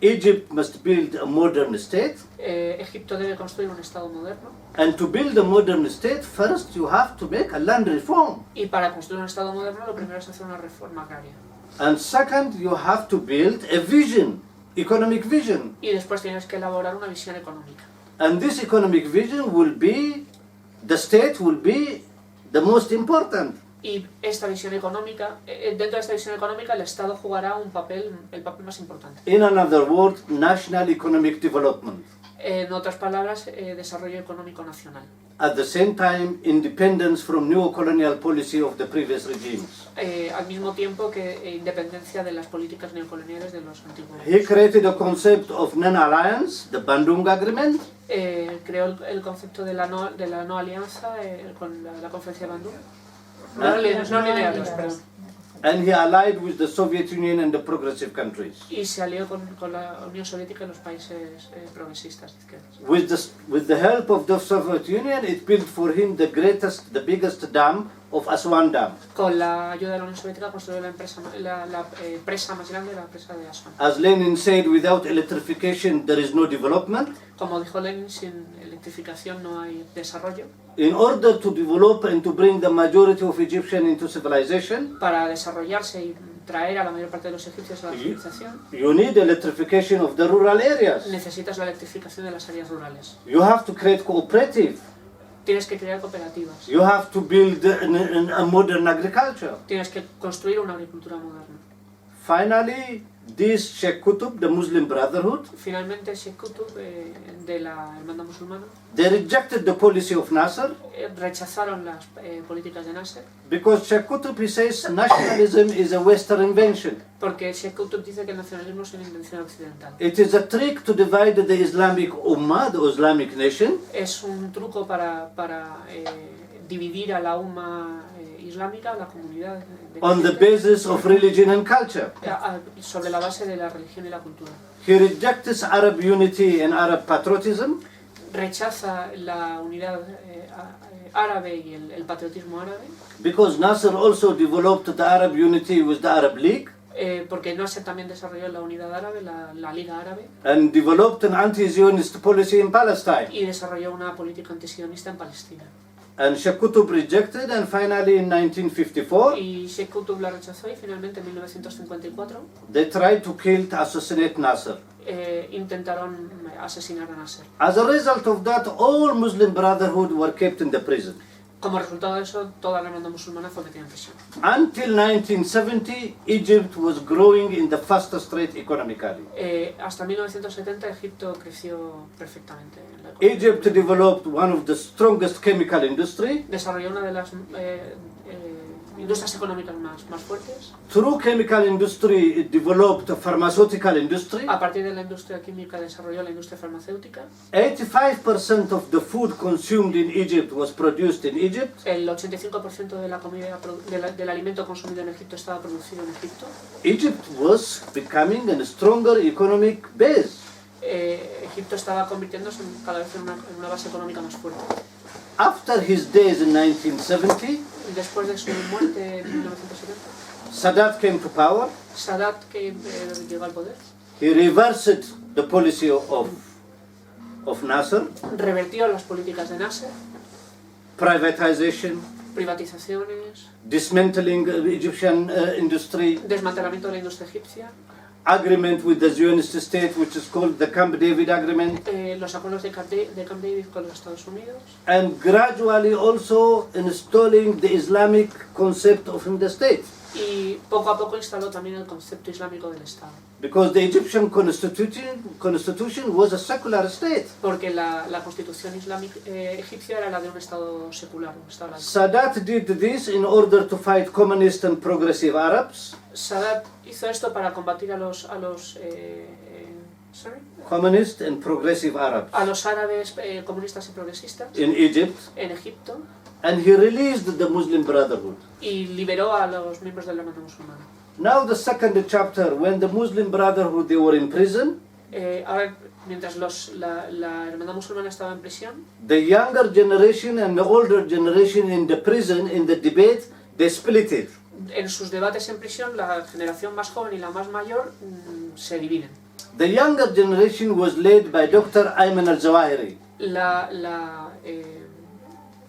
Egypt must build a modern state. Egipto debe construir un estado moderno. And to build a modern state, first you have to make a land reform. Y para construir un estado moderno, lo primero es hacer una reforma agraria. And second, you have to build a vision, economic vision. Y después tienes que elaborar una visión económica. And this economic vision will be, the state will be the most important. Y esta visión económica, dentro de esta visión económica, el Estado jugará el papel más importante. In another word, national economic development. En otras palabras, desarrollo económico nacional. At the same time, independence from neo-colonial policy of the previous regimes. Al mismo tiempo que independencia de las políticas neocoloniales de los antiguos. He created a concept of non-alliance, the Bandung Agreement. Creó el concepto de la no alianza con la conferencia de Bandung. No lineales, perdón. And he allied with the Soviet Union and the progressive countries. Y se alió con la Unión Soviética y los países progresistas de izquierdas. With the help of the Soviet Union, it built for him the biggest dam of Aswan Dam. Con la ayuda de la Unión Soviética construyó la presa más grande, la presa de Aswan. As Lenin said, without electrification there is no development. Como dijo Lenin, sin electrificación no hay desarrollo. In order to develop and to bring the majority of Egyptians into civilization, para desarrollarse y traer a la mayor parte de los egipcios a la civilización, you need electrification of the rural areas. Necesitas la electrificación de las áreas rurales. You have to create cooperative. Tienes que crear cooperativas. You have to build a modern agriculture. Tienes que construir una agricultura moderna. Finally, this Sheikh Qutb, the Muslim Brotherhood, finalmente Sheikh Qutb de la hermandad musulmana, they rejected the policy of Nasser. Rechazaron las políticas de Nasser. Because Sheikh Qutb, he says, nationalism is a Western invention. Porque Sheikh Qutb dice que el nacionalismo es una invención occidental. It is a trick to divide the Islamic Ummah, the Islamic nation. Es un truco para dividir a la umma islámica, la comunidad. On the basis of religion and culture. Sobre la base de la religión y la cultura. He rejects Arab unity and Arab patriotism. Rechaza la unidad árabe y el patriotismo árabe. Because Nasser also developed the Arab unity with the Arab League. Porque Nasser también desarrolló la unidad árabe, la Liga Árabe. And developed an anti-Zionist policy in Palestine. Y desarrolló una política antisionista en Palestina. And Sheikh Qutb rejected, and finally in 1954, y Sheikh Qutb la rechazó y finalmente en 1954 they tried to assassinate Nasser. Intentaron asesinar a Nasser. As a result of that, all Muslim Brotherhood were kept in the prison. Como resultado de eso, toda la hermandad musulmana fue metida en prisión. Until 1970, Egypt was growing in the fastest rate economically. Hasta 1970 Egipto creció perfectamente. Egypt developed one of the strongest chemical industry. Desarrolló una de las industrias económicas más fuertes. Through chemical industry, it developed a pharmaceutical industry. A partir de la industria química desarrolló la industria farmacéutica. 85% of the food consumed in Egypt was produced in Egypt. El 85% de la comida del alimento consumido en Egipto estaba producido en Egipto. Egypt was becoming a stronger economic base. Egipto estaba convirtiéndose cada vez en una base económica más fuerte. After his days in 1970, después de su muerte en 1970, Sadat came to power. Sadat que llegó al poder. He reversed the policy of Nasser. Revertió las políticas de Nasser. Privatization. Privatizaciones. Dismantling Egyptian industry. Desmantelamiento de la industria egipcia. Agreement with the Zionist state, which is called the Camp David Agreement. Los acuerdos de Camp David con los Estados Unidos. And gradually also installing the Islamic concept of the state. Y poco a poco instaló también el concepto islámico del Estado. Because the Egyptian constitution was a secular state. Porque la constitución islámica egipcia era la de un Estado secular, un Estado laico. Sadat did this in order to fight communist and progressive Arabs. Sadat hizo esto para combatir a los communist and progressive Arabs. A los árabes comunistas y progresistas. In Egypt. En Egipto. And he released the Muslim Brotherhood. Y liberó a los miembros de la hermandad musulmana. Now the second chapter, when the Muslim Brotherhood, they were in prison. Ahora, mientras la hermandad musulmana estaba en prisión. The younger generation and the older generation in the prison, in the debate, they split it. En sus debates en prisión, la generación más joven y la más mayor se dividen. The younger generation was led by Dr. Ayman al-Zawahiri. La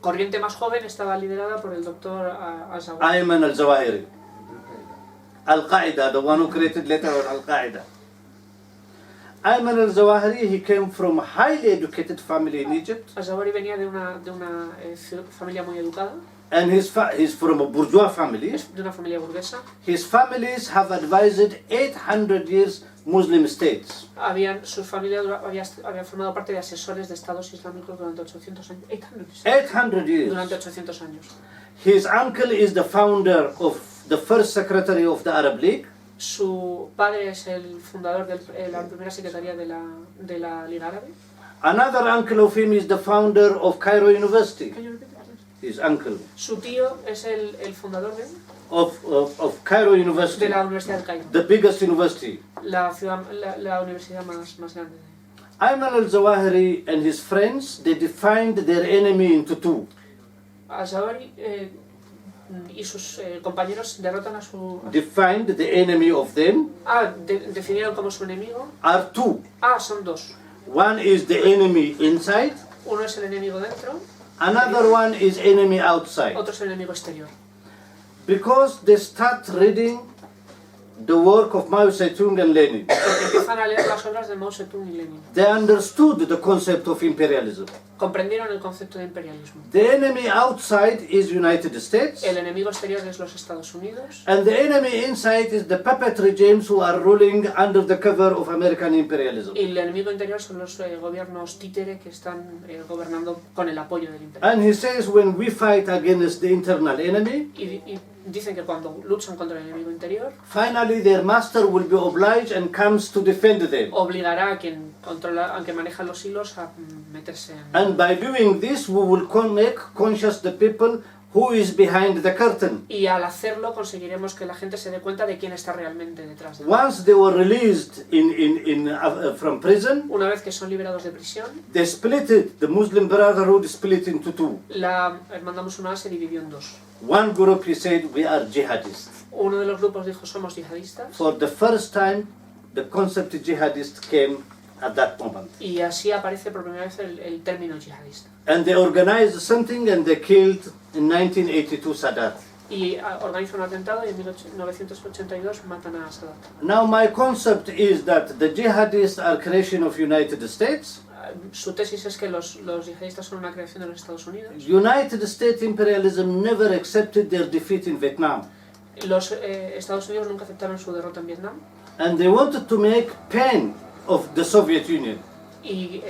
corriente más joven estaba liderada por el doctor Ayman al-Zawahiri. Al-Qaeda, the one who created later on Al-Qaeda. Ayman al-Zawahiri, he came from a highly educated family in Egypt. Al-Zawahiri venía de una familia muy educada. And he's from a bourgeois family. Es de una familia burguesa. His families have advised 800 years Muslim states. Su familia había formado parte de asesores de estados islámicos durante 800 años. 800 years. Durante 800 años. His uncle is the founder of the first secretary of the Arab League. Su padre es el fundador de la primera secretaría de la Liga Árabe. Another uncle of him is the founder of Cairo University. His uncle. Su tío es el fundador of Cairo University. De la Universidad del Cairo. The biggest university. La universidad más grande. Ayman al-Zawahiri and his friends, they defined their enemy into two. Al-Zawahiri y sus compañeros derrotan a su... Defined the enemy of them. Definieron como su enemigo. Are two. Son dos. One is the enemy inside. Uno es el enemigo dentro. Another one is enemy outside. Otro es el enemigo exterior. Because they start reading the work of Mao Zedong and Lenin. Porque empiezan a leer las obras de Mao Zedong y Lenin. They understood the concept of imperialism. Comprendieron el concepto de imperialismo. The enemy outside is United States. El enemigo exterior es los Estados Unidos. And the enemy inside is the puppet regimes who are ruling under the cover of American imperialism. Y el enemigo interior son los gobiernos títere que están gobernando con el apoyo del imperialismo. And he says when we fight against the internal enemy, y dicen que cuando luchan contra el enemigo interior, finally their master will be obliged and comes to defend them. Obligará a quien maneja los hilos a meterse en... And by doing this, we will make conscious the people who is behind the curtain. Y al hacerlo conseguiremos que la gente se dé cuenta de quién está realmente detrás de él. Once they were released from prison, una vez que son liberados de prisión, they split it. The Muslim Brotherhood split into two. La hermandad musulmana se dividió en dos. One group, he said, we are jihadists. Uno de los grupos dijo somos yihadistas. For the first time, the concept of jihadist came at that moment. Y así aparece por primera vez el término yihadista. And they organized something and they killed in 1982 Sadat. Y organizan un atentado y en 1982 matan a Sadat. Now my concept is that the jihadists are creation of United States. Su tesis es que los yihadistas son una creación de los Estados Unidos. United States imperialism never accepted their defeat in Vietnam. Los Estados Unidos nunca aceptaron su derrota en Vietnam. And they wanted to make pen of the Soviet Union. Y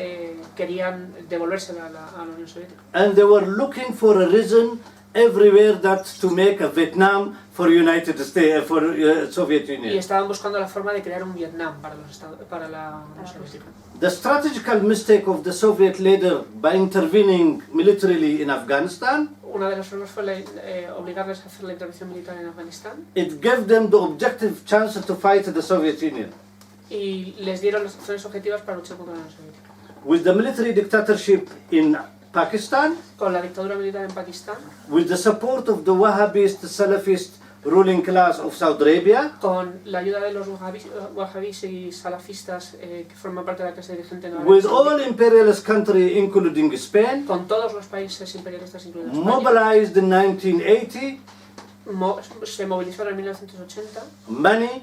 querían devolverse a la Unión Soviética. And they were looking for a reason everywhere that to make a Vietnam for United States, for Soviet Union. Y estaban buscando la forma de crear un Vietnam para la Unión Soviética. The strategical mistake of the Soviet leader by intervening militarily in Afghanistan. Una de las formas fue obligarles a hacer la intervención militar en Afganistán. It gave them the objective chance to fight the Soviet Union. Y les dieron las opciones objetivas para luchar contra la Unión Soviética. With the military dictatorship in Pakistan, con la dictadura militar en Pakistán, with the support of the Wahhabist Salafist ruling class of Saudi Arabia, con la ayuda de los wahhabis y salafistas que forman parte de la clase dirigente en with all imperialist countries including Spain, con todos los países imperialistas incluidos España, mobilized in 1980, se movilizaron en 1980, money,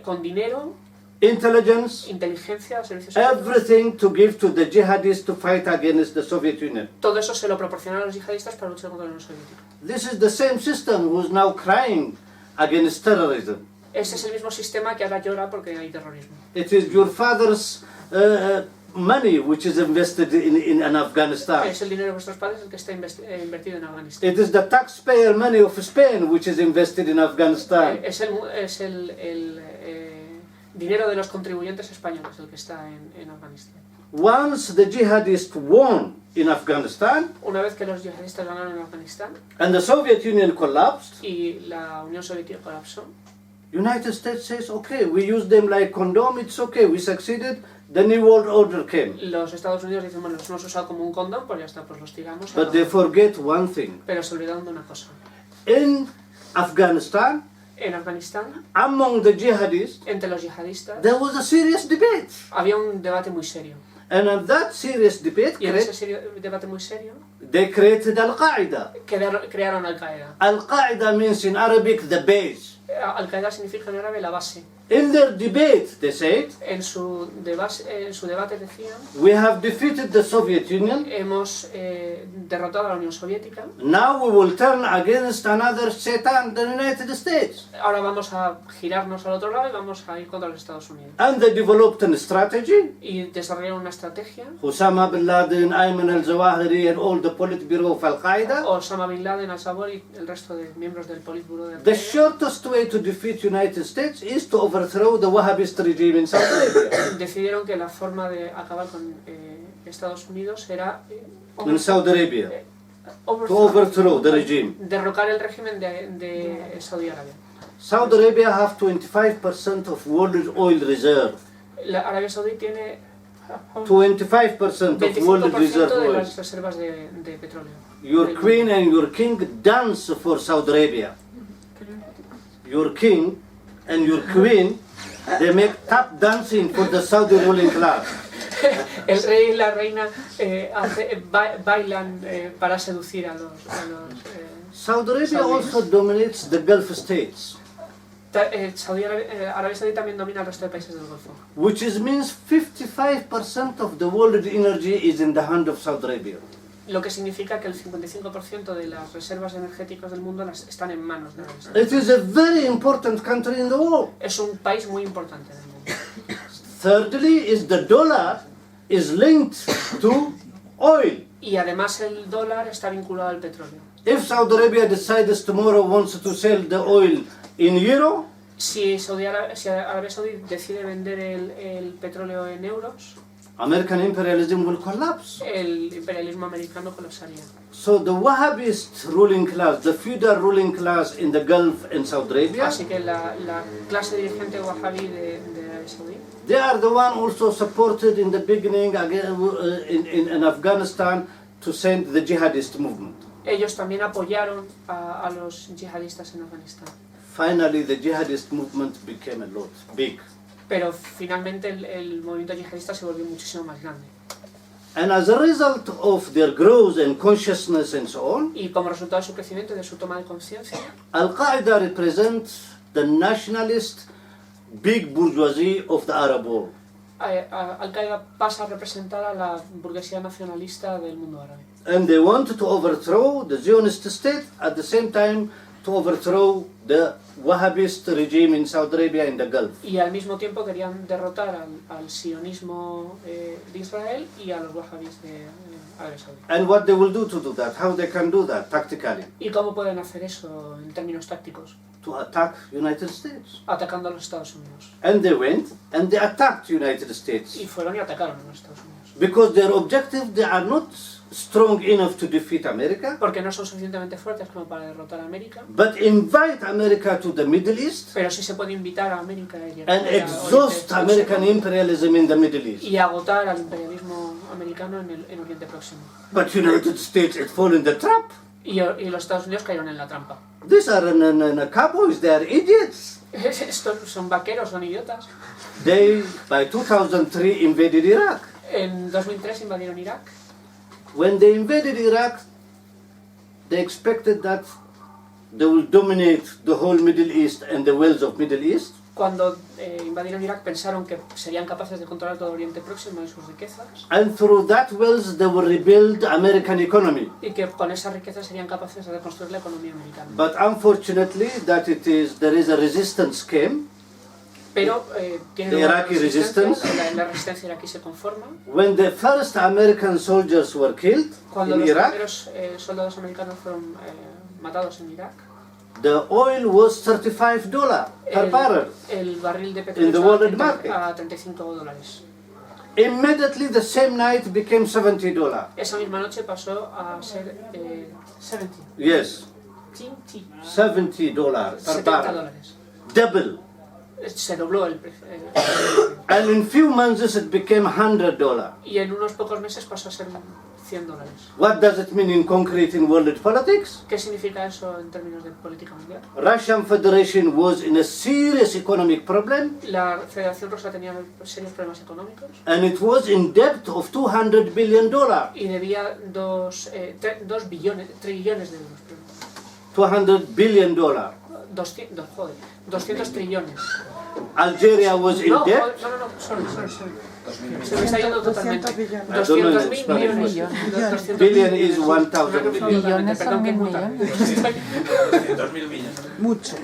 con dinero, intelligence, inteligencia, servicios everything to give to the jihadists to fight against the Soviet Union. Todo eso se lo proporcionaron a los yihadistas para luchar contra la Unión Soviética. This is the same system who is now crying against terrorism. Ese es el mismo sistema que ahora llora porque hay terrorismo. It is your father's money which is invested in Afghanistan. Es el dinero de vuestros padres el que está invertido en Afganistán. It is the taxpayer money of Spain which is invested in Afghanistan. Es el dinero de los contribuyentes españoles el que está en Afganistán. Once the jihadists won in Afghanistan, una vez que los yihadistas ganaron en Afganistán, and the Soviet Union collapsed, y la Unión Soviética colapsó, United States says, okay, we use them like condom, it's okay, we succeeded, the New World Order came. Los Estados Unidos dicen, bueno, los hemos usado como un condón, pues ya está, pues los tiramos. But they forget one thing. Pero se olvidaron de una cosa. In Afghanistan, en Afganistán, among the jihadists, entre los yihadistas, there was a serious debate. Había un debate muy serio. And in that serious debate, y en ese debate muy serio, they created Al-Qaeda. Crearon Al-Qaeda. Al-Qaeda means in Arabic the base. Al-Qaeda significa en árabe la base. In their debate, they said, En su debate decían, we have defeated the Soviet Union. hemos derrotado a la Unión Soviética. Now we will turn against another Satan, the United States. Ahora vamos a girarnos al otro lado y vamos a ir contra los Estados Unidos. And they developed a strategy. Y desarrollaron una estrategia. Osama bin Laden, Ayman al-Zawahiri, and all the Politburo of Al-Qaeda. Osama bin Laden, al-Zawahiri y el resto de miembros del Politburo de The Al-Qaeda. shortest way to defeat United States is to overthrow the Wahhabist regime in Saudi Arabia. Decidieron que la forma de acabar con Estados Unidos era In Saudi Arabia, to overthrow the regime. derrocar el régimen de Saudi Arabia. Saudi Arabia have 25% of world oil reserve. La Arabia Saudí tiene 25% of world 25% reserve de oil. las reservas de petróleo. Your queen and your king dance for Saudi Arabia. Your king and your queen, they make tap dancing for the Saudi ruling class. El rey y la reina bailan para seducir a los Saudi Arabia also dominates the Gulf states, Arabia Saudí también domina el resto de países del Golfo. which means 55% of the world energy is in the hand of Saudi Arabia. Lo que significa que el 55% de las reservas energéticas del mundo están en manos de Arabia Saudí. It is a very important country in the world. Es un país muy importante del mundo. Thirdly, is the dollar is linked to oil. Y además el dólar está vinculado al petróleo. If Saudi Arabia decides tomorrow wants to sell the oil in euro, Si Arabia Saudí decide vender el petróleo en euros, American imperialism will collapse. el imperialismo americano colapsaría. So the Wahhabist ruling class, the feudal ruling class in the Gulf and Saudi Arabia, Así que la clase dirigente wahhabí de Arabia Saudí, they are the one also supported in the beginning again, in Afghanistan to send the jihadist movement. ellos también apoyaron a los yihadistas en Afganistán. Finally, the jihadist movement became a lot big. Pero finalmente el movimiento yihadista se volvió muchísimo más grande. And as a result of their growth and consciousness and so on, Y como resultado de su crecimiento y de su toma de conciencia, Al-Qaeda represents the nationalist big bourgeoisie of the Arab world. Al-Qaeda pasa a representar a la burguesía nacionalista del mundo árabe. And they want to overthrow the Zionist state, at the same time to overthrow the Wahhabist regime in Saudi Arabia in the Gulf. Y al mismo tiempo querían derrotar al sionismo de Israel y a los wahhabis de Arabia Saudí. And what they will do to do that, how they can do that tactically, ¿Y cómo pueden hacer eso en términos tácticos? to attack United States. Atacando a los Estados Unidos. And they went and they attacked United States. Y fueron y atacaron a los Estados Unidos. Because their objective, they are not strong enough to defeat America, Porque no son suficientemente fuertes como para derrotar a América, but invite America to the Middle East pero sí se puede invitar a América a llegar and a exhaust Oriente American Próximo imperialism in the Middle East. y agotar al imperialismo americano en Oriente Próximo. But United States had fallen in the trap. Y los Estados Unidos cayeron en la trampa. These are cowboys, they are idiots. Estos son vaqueros, son idiotas. They, by 2003, invaded Iraq. En 2003 invadieron Irak. When they invaded Iraq, they expected that they will dominate the whole Middle East and the wells of Middle East. Cuando invadieron Irak pensaron que serían capaces de controlar todo Oriente Próximo y sus riquezas. And through that wells, they will rebuild American economy. Y que con esas riquezas serían capaces de reconstruir la economía americana. But unfortunately, there is a resistance came. Pero tienen The una Iraqi resistencia, resistance. la resistencia iraquí se conforma. When the first American soldiers were killed Cuando in los Iraq, primeros soldados americanos fueron matados en Irak, the oil was $35 per barrel. el barril de In the petróleo world estaba market. a $35. Immediately, the same night became $70. Esa misma noche pasó a ser 70. Yes, $70 per $70. barrel. Double. Se dobló el precio. And in few months it became $100. Y en unos pocos meses pasó a ser $100. What does it mean in concrete in world politics? ¿Qué significa eso en términos de política mundial? Russian Federation was in a serious economic problem La Federación Rusa tenía serios problemas económicos and it was in debt of $200 billion. y debía 2 trillones de euros. $200 billion. 200 trillones. Algeria was in No, debt. sorry. Se me está yendo totalmente. 200 200.000 millones. Billion is 1,000 billion. Millones son 1000 millones. 200.000 millones. Mucho.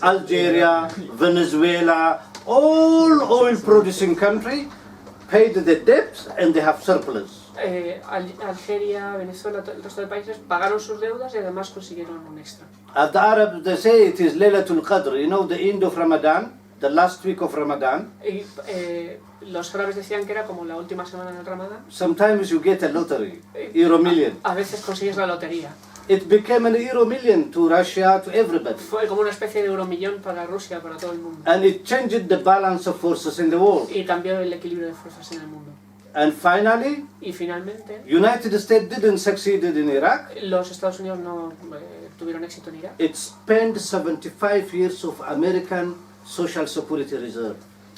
Algeria, Venezuela, all oil producing country paid the debt and they have surplus. Algeria, Venezuela, el resto de países pagaron sus deudas y además consiguieron un extra. The Arabs, they say it is Laylatul Qadr, you know, the end of Ramadan, the last week of Ramadan. Y los árabes decían que era como la última semana del Ramadán. Sometimes you get a lottery, Euro million. A veces consigues la lotería. It became an Euro million to Russia, to everybody. Fue como una especie de euromillón para Rusia, para todo el mundo. And it changed the balance of forces in the world. Y cambió el equilibrio de fuerzas en el mundo. And finally, Y finalmente, United States didn't succeed in Iraq. los Estados Unidos no tuvieron éxito en Irak. It spent 75 years of American Social Security Reserve.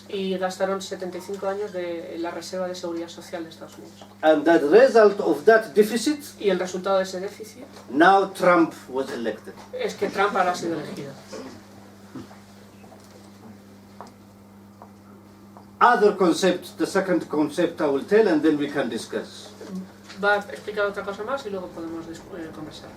Y gastaron 75 años de la reserva de seguridad social de Estados Unidos. And the result of that deficit, Y el resultado de ese déficit now Trump was elected. es que Trump ahora ha sido elegido. Other concept, the second concept I will tell and then we can discuss. Va a explicar otra cosa más y luego podemos conversar.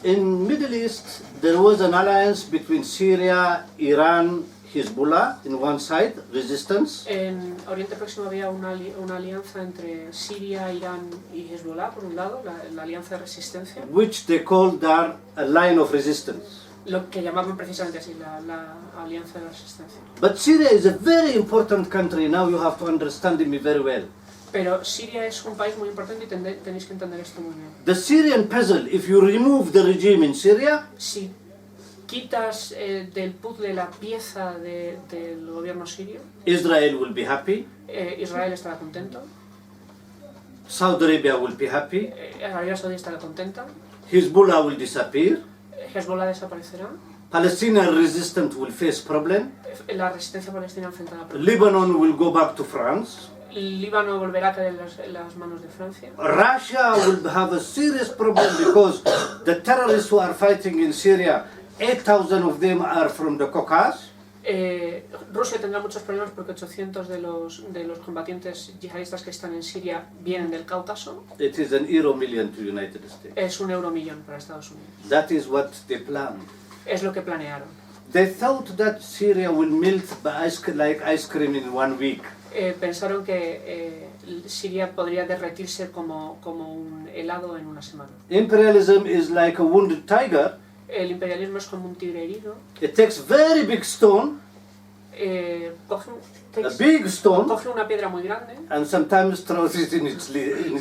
In Middle East, there was an alliance between Syria, Iran, Hezbollah in one side, resistance, En Oriente Próximo había una alianza entre Siria, Irán y Hezbollah, por un lado, la alianza de resistencia, which they called their a line of resistance. lo que llamaban precisamente así, la alianza de resistencia. But Syria is a very important country, now you have to understand me very well. Pero Siria es un país muy importante y tenéis que entender esto muy bien. The Syrian puzzle, if you remove the regime in Syria, Si quitas del puzzle la pieza del gobierno sirio, Israel will be happy, Israel estará contento, Saudi Arabia will be happy, Arabia Saudí estará contenta, Hezbollah will disappear, Hezbollah desaparecerá, Palestinian resistance will face problem, la resistencia palestina enfrentará problemas, Lebanon will go back to France, Líbano volverá a caer en las manos de Francia, Russia will have a serious problem because the terrorists who are fighting in Syria, 8,000 of them are from the Caucasus. Rusia tendrá muchos problemas porque 800 de los combatientes yihadistas que están en Siria vienen del Cáucaso. It is an euro million to United States. Es un euromillón para Estados Unidos. That is what they planned. Es lo que planearon. They thought that Syria will melt like ice cream in 1 week. Pensaron que Siria podría derretirse como un helado en una semana. Imperialism is like a wounded tiger. El imperialismo es como un tigre herido. It takes very big stone, coge una piedra muy grande and sometimes throws it in its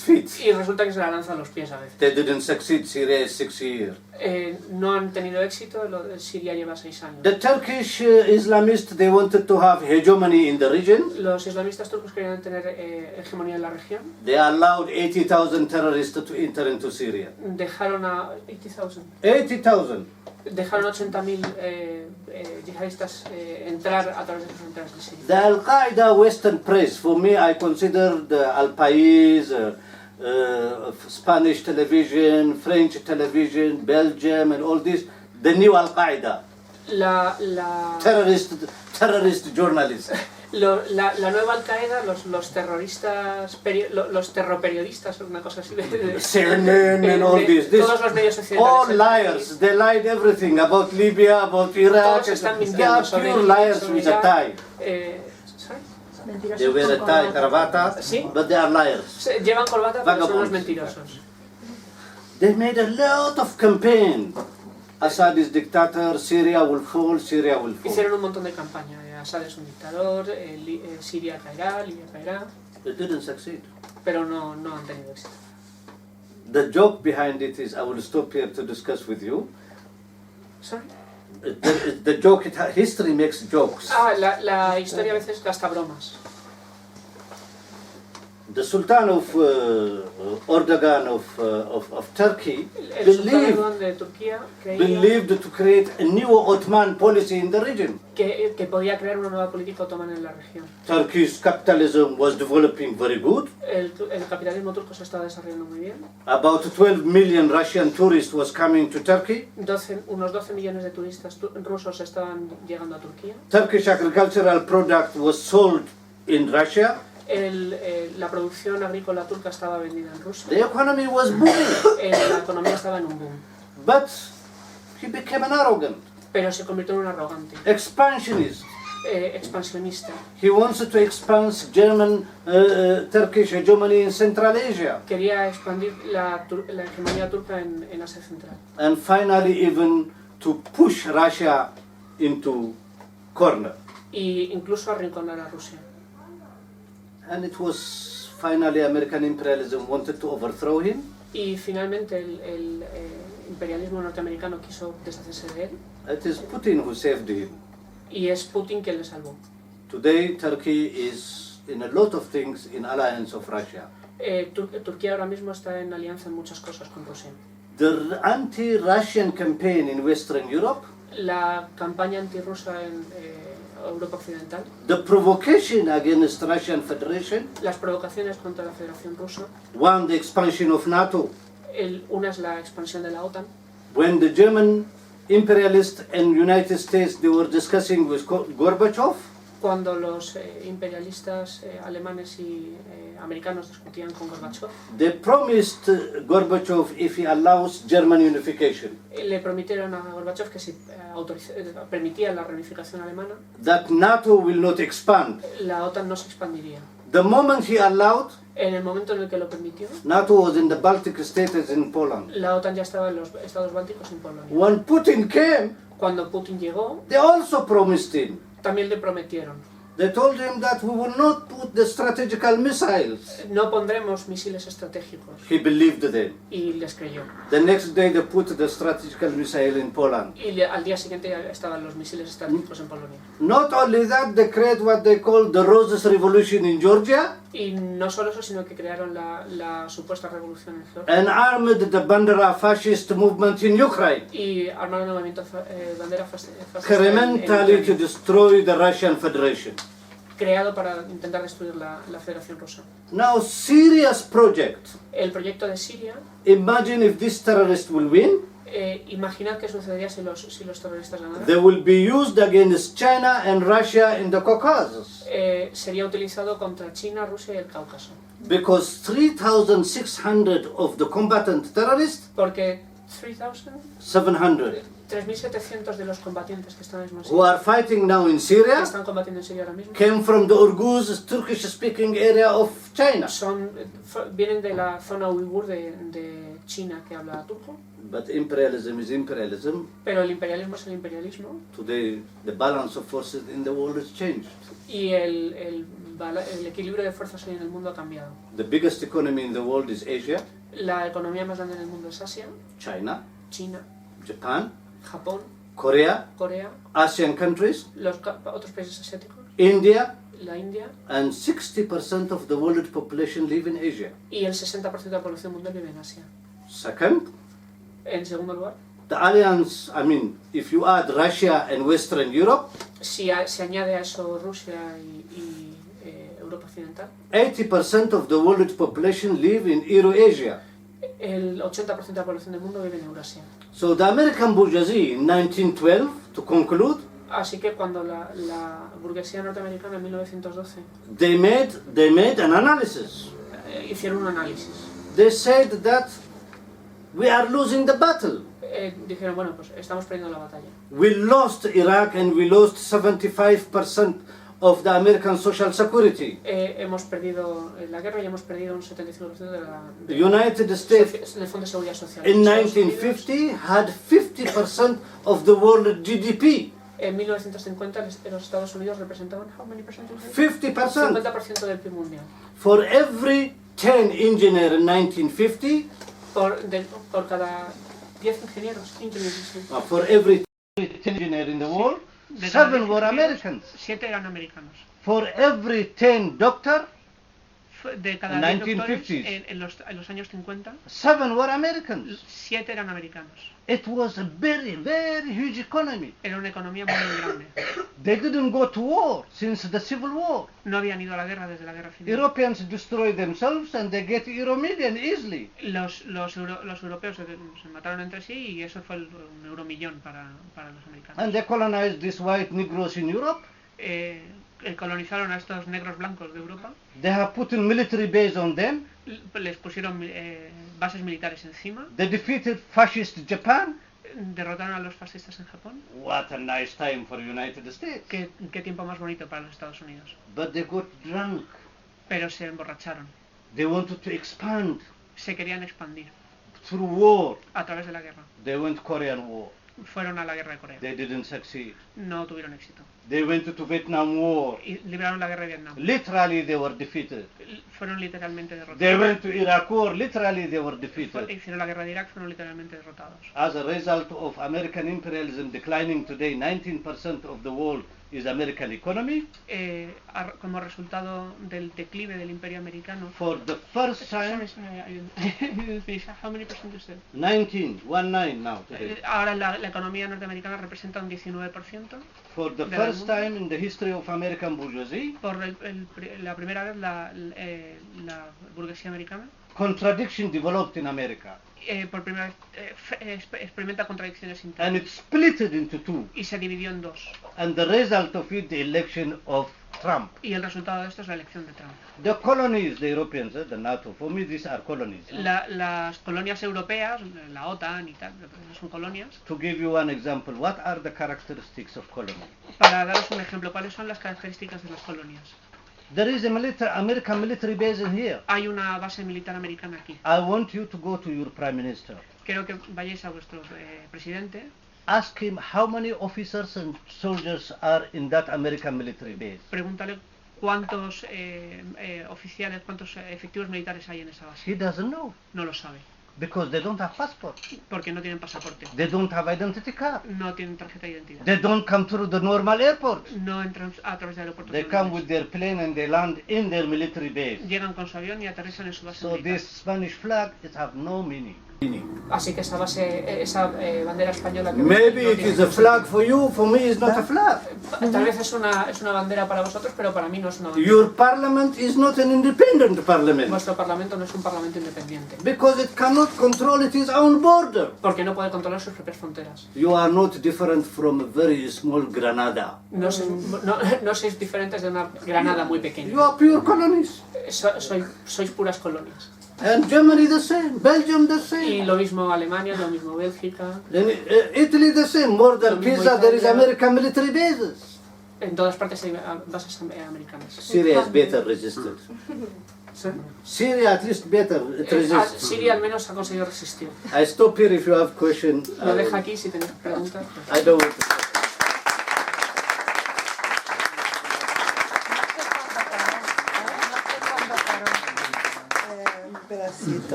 feet. y resulta que se la lanza a los pies a veces. They didn't succeed. Syria is 6 years. No han tenido éxito, Siria lleva 6 años. The Turkish Islamists, they wanted to have hegemony in the region. Los islamistas turcos querían tener hegemonía en la región. They allowed 80,000 terrorists to enter into Syria. Dejaron a 80,000. 80,000. Dejaron 80.000 yihadistas entrar a través de las fronteras de Siria. The Al-Qaeda Western press, for me, I consider the Al País, Spanish television, French television, Belgium, and all this, the new Al-Qaeda. Terrorist journalists. La nueva Al-Qaeda, los terroristas, los terroperiodistas, una cosa así CNN and all this. Todos los medios occidentales. All liars. They lied everything about Libya, about Iraq. Todos están They mintiendo are sobre pure liars with a tie. ¿Sorry? They wear a tie, cravata, ¿Sí? but they are liars. Llevan corbata, pero son unos Vagabonds. mentirosos. They made a lot of campaign. Assad is dictator, Syria will fall, Syria will fall. Hicieron un montón de campaña. Assad es un dictador, Siria caerá, Libia caerá, They didn't succeed. pero no han tenido éxito. The joke behind it is, I will stop here to discuss with you. ¿Sorry? The joke, history makes jokes. La historia a veces gasta bromas. The Sultan of Erdogan of Turkey El sultán Erdogan de Turquía believed to create a new Ottoman policy in the region. que podía crear una nueva política otomana en la región. Turkish capitalism was developing very good. El capitalismo turco se estaba desarrollando muy bien. About 12 million Russian tourists was coming to Turkey. Unos 12 millones de turistas rusos estaban llegando a Turquía. Turkish agricultural product was sold in Russia. La producción agrícola turca estaba vendida en Rusia. The economy was booming. La economía estaba en un boom. But he became an arrogant, Pero se convirtió en un arrogante, expansionist. expansionista. He wanted to expand German, Turkish hegemony in Central Asia. Quería expandir la hegemonía turca en Asia Central. And finally even to push Russia into corner. Y incluso arrinconar a Rusia. And it was finally American imperialism wanted to overthrow him. Y finalmente el imperialismo norteamericano quiso deshacerse de él. It is Putin who saved him. Y es Putin quien le salvó. Today Turkey is in a lot of things in alliance of Russia. Turquía ahora mismo está en alianza en muchas cosas con Rusia. The anti-Russian campaign in Western Europe, La campaña antirrusa en Europa Occidental, the provocation against Russian Federation, las provocaciones contra la Federación Rusa, one, the expansion of NATO, una es la expansión de la OTAN. when the German imperialists and United States, they were discussing with Gorbachev, Cuando los imperialistas alemanes y americanos discutían con Gorbachev, they promised Gorbachev if he allows German unification, le prometieron a Gorbachev que si permitía la reunificación alemana, that NATO will not expand. la OTAN no se expandiría. The moment he allowed, En el momento en el que lo permitió, NATO was in the Baltic states in Poland. la OTAN ya estaba en los estados bálticos en Polonia. When Putin came, Cuando Putin llegó, they also promised him. también le prometieron: They told him that we will not put the strategical missiles. no pondremos misiles estratégicos. He believed them. Y les creyó. The next day they put the strategical missile in Poland. Y al día siguiente ya estaban los misiles estratégicos en Polonia. Not only that, they created what they call the Roses Revolution in Georgia Y no solo eso, sino que crearon la supuesta revolución en Georgia. and armed the Bandera fascist movement in Ukraine, Y armaron el movimiento bandera fascista en incrementally to Ucrania, destroy the Russian Federation. creado para intentar destruir la Federación Rusa. Now, Syria's project. El proyecto de Siria, Imagine if this terrorist will win. imaginad qué sucedería si los terroristas ganaran. They will be used against China and Russia in the Caucasus. Sería utilizado contra China, Rusia y el Cáucaso. Because 3,600 of the combatant terrorists, Porque 700, 3.700 de los combatientes que están en who Siria, are fighting now in que Syria, están combatiendo en Siria ahora mismo, came from the Urguz Turkish-speaking area of China. vienen de la zona uigur de China que habla turco. But imperialism is imperialism. Pero el imperialismo es el imperialismo. Today, the balance of forces in the world has changed. Y el equilibrio de fuerzas hoy en el mundo ha cambiado. The biggest economy in the world is Asia, La economía más grande en el mundo es Asia, China, China, Japan, Japón, Korea, Corea, ASEAN countries, otros países asiáticos, India, la India, and 60% of the world population live in Asia. y el 60% de la población mundial vive en Asia. Second, En segundo lugar, the alliance, if you add Russia and Western Europe, si se añade a eso Rusia y Europa Occidental, 80% of the world population live in Eurasia. el 80% de la población del mundo vive en Eurasia. So the American bourgeoisie in 1912, to conclude, Así que cuando la burguesía norteamericana en 1912 they made an analysis. hicieron un análisis, They said that we are losing the battle. dijeron, bueno, pues estamos perdiendo la batalla. We lost Iraq and we lost 75% of the American social security. Hemos perdido la guerra y hemos perdido un 75% The United States del Fondo de Seguridad Social. in Estados Unidos, 1950 had 50% of the world GDP. en 1950 los Estados Unidos representaban how many percentage? 50%. 50% del PIB mundial. For every 10 engineers in 1950, Por cada 10 ingenieros, sí. for every 10 engineers in the world, 7 were Americans. 7 eran americanos. For every 10 doctors, de cada 10 doctores 1950s. en los años 50, 7 were Americans. 7 eran americanos. It was a very, very huge economy. Era una economía muy grande. They didn't go to war since the Civil War. No habían ido a la guerra desde la guerra civil. Europeans destroy themselves and they get euromillion easily. Los europeos se mataron entre sí y eso fue un euromillón para los americanos. And they colonized these white Negroes in Europe. Colonizaron a estos negros blancos de Europa. They have put a military base on them. Les pusieron bases militares encima. They defeated fascist Japan. Derrotaron a los fascistas en Japón. What a nice time for the United States. Qué tiempo más bonito para los Estados Unidos. But they got drunk. Pero se emborracharon. They wanted to expand. Se querían expandir. Through war. A través de la guerra. They went Korean War. Fueron a la guerra de Corea. They didn't succeed. No tuvieron éxito. They went to Vietnam War. Y libraron la guerra de Vietnam. Literally they were defeated. Fueron literalmente derrotados. They went to Iraq War. Literally they were defeated. Hicieron la guerra de Irak, fueron literalmente derrotados. As a result of American imperialism declining today, 19% of the world is American economy. Como resultado del declive del imperio americano. For the first time. How many percent is it? 19 now today. Ahora la economía norteamericana representa un 19%. For the first time in the history of American bourgeoisie. Por la primera vez la burguesía americana. Contradiction developed in America. Por primera vez experimenta contradicciones internas. And it split it into two. Y se dividió en dos. And the result of it, the election of Trump. Y el resultado de esto es la elección de Trump. The colonies, the Europeans, the NATO, for me these are colonies. Las colonias europeas, la OTAN y tal, son colonias. To give you one example, what are the characteristics of colony? Para daros un ejemplo, ¿cuáles son las características de las colonias? There is a American military base in here. Hay una base militar americana aquí. I want you to go to your prime minister. Quiero que vayáis a vuestro presidente. Ask him how many officers and soldiers are in that American military base. Pregúntale cuántos oficiales, cuántos efectivos militares hay en esa base. He doesn't know. No lo sabe. Because they don't have passport. Porque no tienen pasaporte. They don't have identity card. No tienen tarjeta de identidad. They don't come through the normal airport. No entran a través de aeropuertos. They come with their plane and they land in their military base. Llegan con su avión y aterrizan en su base So militar. this Spanish flag, it have no meaning. Así que esa bandera española que Maybe it is a flag for you, for me it's not a flag. tal vez es una bandera para vosotros, pero para mí no es una bandera. Your parliament is not an independent parliament. Vuestro parlamento no es un parlamento independiente. Because it cannot control its own border. Porque no puede controlar sus propias fronteras. You are not different from a very small Granada. No sois diferentes de una Granada muy pequeña. You are pure colonies. Sois puras colonias. And Germany the same, Belgium the Y same. lo mismo Alemania, lo mismo Bélgica. And Italy the same. More than Lo mismo Pisa, there is Italia. American military bases. En todas partes hay bases americanas. Syria is better resisted. Syria at least better it resists. Siria al menos ha conseguido resistir. I stop here if you have questions. Lo dejo aquí si tenéis preguntas. I don't want to.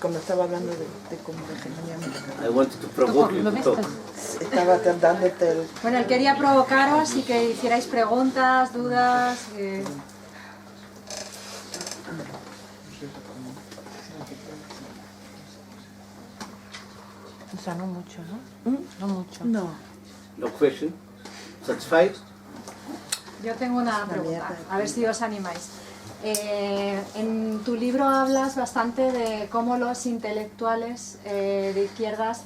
Cuando estaba hablando de cómo la hegemonía americana. I wanted to provoke you to talk. Estaba dándote el... Bueno, él quería provocaros y que hicierais preguntas, dudas. O sea, no mucho, ¿no? No mucho. No. No question? Satisfied? Yo tengo una pregunta, a ver si os animáis. En tu libro hablas bastante de cómo los intelectuales de izquierdas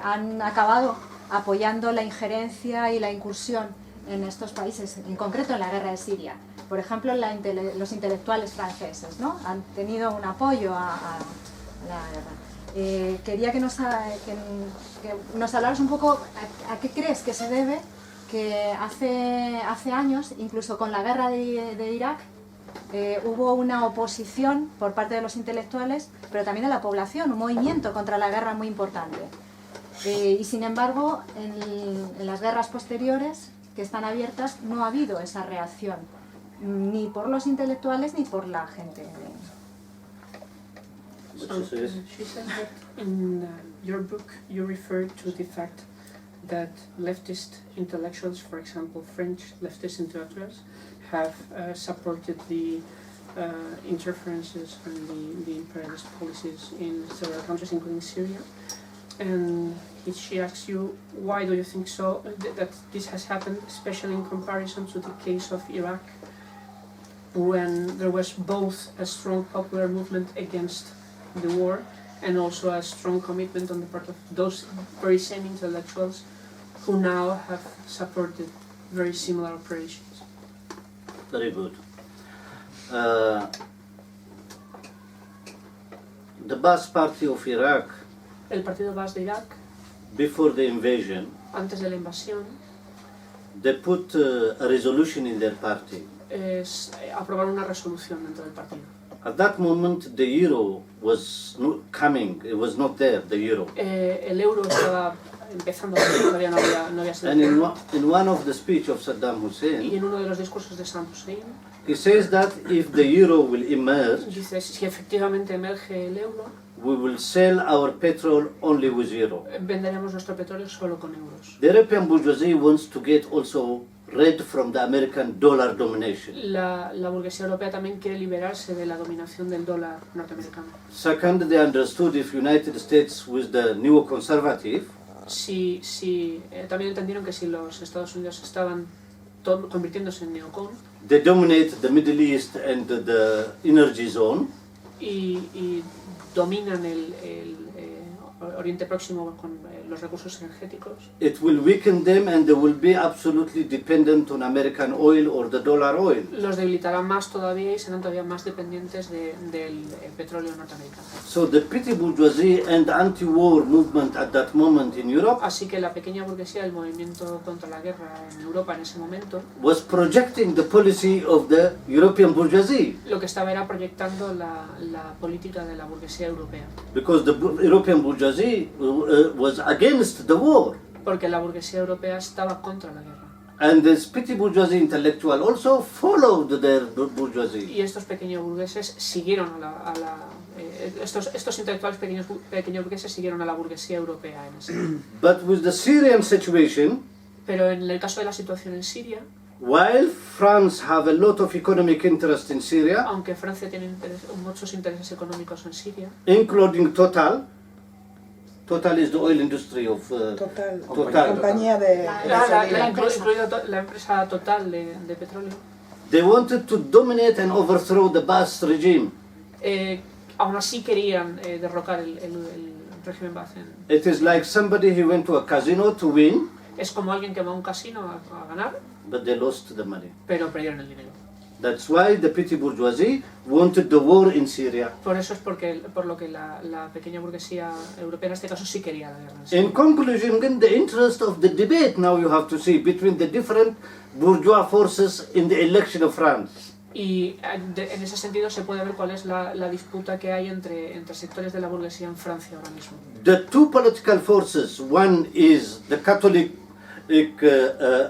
han acabado apoyando la injerencia y la incursión en estos países, en concreto en la guerra de Siria. Por ejemplo, los intelectuales franceses, ¿no? Han tenido un apoyo a la guerra. Quería que nos hablaras un poco a qué crees que se debe que hace años, incluso con la guerra de Irak, hubo una oposición por parte de los intelectuales, pero también de la población, un movimiento contra la guerra muy importante. Y sin embargo, en las guerras posteriores que están abiertas no ha habido esa reacción, ni por los intelectuales ni por la gente. So, she said that in your book you referred to the fact that leftist intellectuals, for example French leftist intellectuals, have supported the interferences and the imperialist policies in several countries, including Syria. And she asks you, why do you think so, that this has happened, especially in comparison to the case of Iraq, when there was both a strong popular movement against the war and also a strong commitment on the part of those very same intellectuals who now have supported very similar operations. Very good. The Ba'ath Party of Iraq, El Partido Ba'ath de Irak, before the invasion, antes de la invasión, they put a resolution in their party. Aprobaron una resolución dentro del partido. At that moment, the euro was not coming. It was not there, the euro. El euro estaba empezando, todavía no había sido. And in one of the speech of Saddam Y Hussein, en uno de los discursos de Saddam Hussein, he says that if the euro will emerge, dice, si efectivamente emerge el euro, we will sell our petrol only with euro. venderemos nuestro petróleo solo con euros. The European bourgeoisie wants to get also rid from the American dollar domination. La burguesía europea también quiere liberarse de la dominación del dólar norteamericano. Second, they understood if United States with the neoconservative, También entendieron que si los Estados Unidos estaban convirtiéndose en neocon they dominate the Middle East and the energy zone, y dominan el Oriente Próximo con los recursos energéticos, it will weaken them and they will be absolutely dependent on American oil or the dollar oil. los debilitarán más todavía y serán todavía más dependientes del petróleo norteamericano. So the petty bourgeoisie and anti-war movement at that moment in Europe Así que la pequeña burguesía, el movimiento contra la guerra en Europa en ese momento, was projecting the policy of the European bourgeoisie, lo que estaba era proyectando la política de la burguesía europea. because the European bourgeoisie was against the war. Porque la burguesía europea estaba contra la guerra. And this petty bourgeoisie intellectual also followed their bourgeoisie. Y estos pequeños burgueses siguieron estos intelectuales pequeños burgueses siguieron a la burguesía europea en ese. But with the Syrian situation, Pero en el caso de la situación en Siria, while France have a lot of economic interest in Syria, aunque Francia tiene muchos intereses económicos en Siria, including Total is the oil industry of Total. Total. Compañía de gasolina. incluida la empresa Total de petróleo, They wanted to dominate and overthrow the Ba'ath regime. aún así querían derrocar el régimen Ba'ath. It is like somebody who went to a casino to win, Es como alguien que va a un casino a ganar, but they lost the money. pero perdieron el dinero. That's why the petty bourgeoisie wanted the war in Syria. Por eso es por lo que la pequeña burguesía europea en este caso sí quería la guerra en Siria. In conclusion, in the interest of the debate now you have to see between the different bourgeois forces in the election of France. Y en ese sentido se puede ver cuál es la disputa que hay entre sectores de la burguesía en Francia ahora mismo. The two political forces, one is the Catholic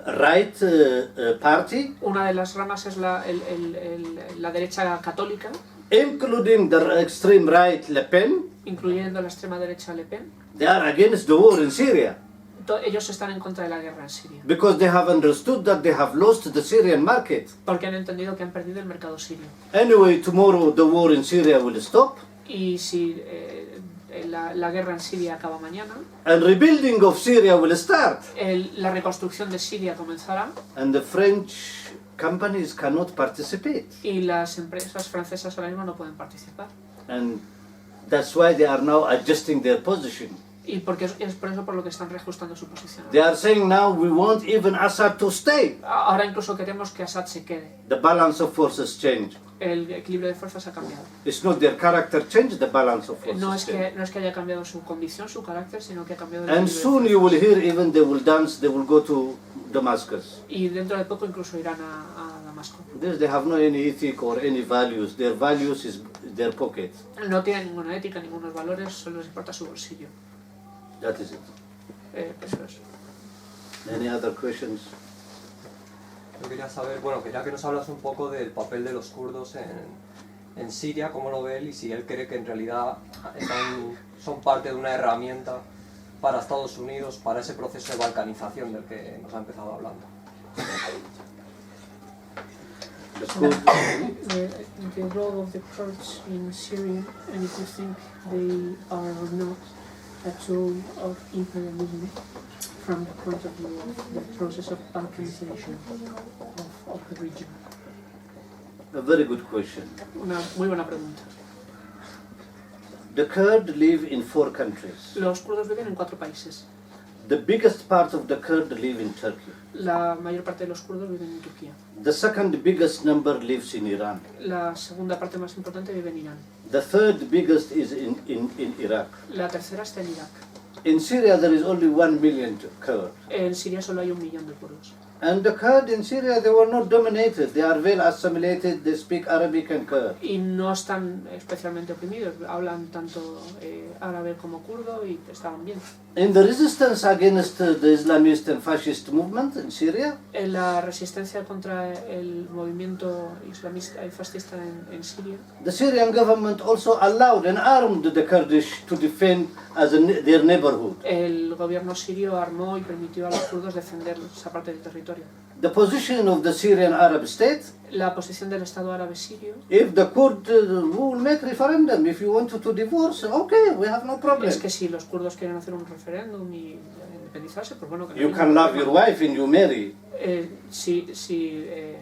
right party, Una de las ramas es la derecha católica, including the extreme right Le Pen. incluyendo la extrema derecha Le Pen. They are against the war in Syria Ellos están en contra de la guerra en Siria, because they have understood that they have lost the Syrian market. porque han entendido que han perdido el mercado sirio. Anyway, tomorrow the war in Syria will stop Y si la guerra en Siria acaba mañana, and rebuilding of Syria will start. la reconstrucción de Siria comenzará And the French companies cannot participate. y las empresas francesas ahora mismo no pueden participar. And that's why they are now adjusting their position. Y porque es por eso por lo que están reajustando su posición. They are saying now we want even Assad to stay. Ahora incluso queremos que Assad se quede. The balance of forces change. El equilibrio de fuerzas ha cambiado. It's not their character change, the balance of forces No es change. que haya cambiado su condición, su carácter, sino que ha cambiado el And equilibrio de soon fuerzas. you will hear even they will dance, they will go to Damascus. Y dentro de poco incluso irán a Damasco. This, they have no any ethic or any values. Their values is their pocket. No tienen ninguna ética, ningunos valores, solo les importa su bolsillo. That is it. Eso es. Any other questions? Yo quería saber, bueno, quería que nos hablas un poco del papel de los kurdos en Siria, cómo lo ve él y si él cree que en realidad son parte de una herramienta para Estados Unidos, para ese proceso de balcanización del que nos ha empezado hablando. The Kurds- the role of the Kurds in Syria, and if you think they are or not a tool of imperialism from the point of view of the process of balkanization of the region. A very good question. Una muy buena pregunta. The Kurds live in 4 countries. Los kurdos viven en 4 países. The biggest part of the Kurds live in Turkey. La mayor parte de los kurdos viven en Turquía. The second biggest number lives in Iran. La segunda parte más importante vive en Irán. The third biggest is in Iraq. La tercera está en Irak. In Syria there is only 1 million Kurds. En Siria solo hay 1 millón de kurdos. And the Kurds in Syria, they were not dominated. They are well assimilated. They speak Arabic and Kurd. Y no están especialmente oprimidos. Hablan tanto árabe como kurdo y estaban bien. In the resistance against the Islamist and fascist movement in Syria, En la resistencia contra el movimiento islamista y fascista en Siria, the Syrian government also allowed and armed the Kurdish to defend their neighborhood. el gobierno sirio armó y permitió a los kurdos defender esa parte del territorio. The position of the Syrian Arab state, La posición del Estado árabe sirio if the Kurds will make referendum, if you want to divorce, okay, we have no problem. es que si los kurdos quieren hacer un referéndum y independizarse, pues bueno, que no You hay can ningún love problema. your wife and you marry, Si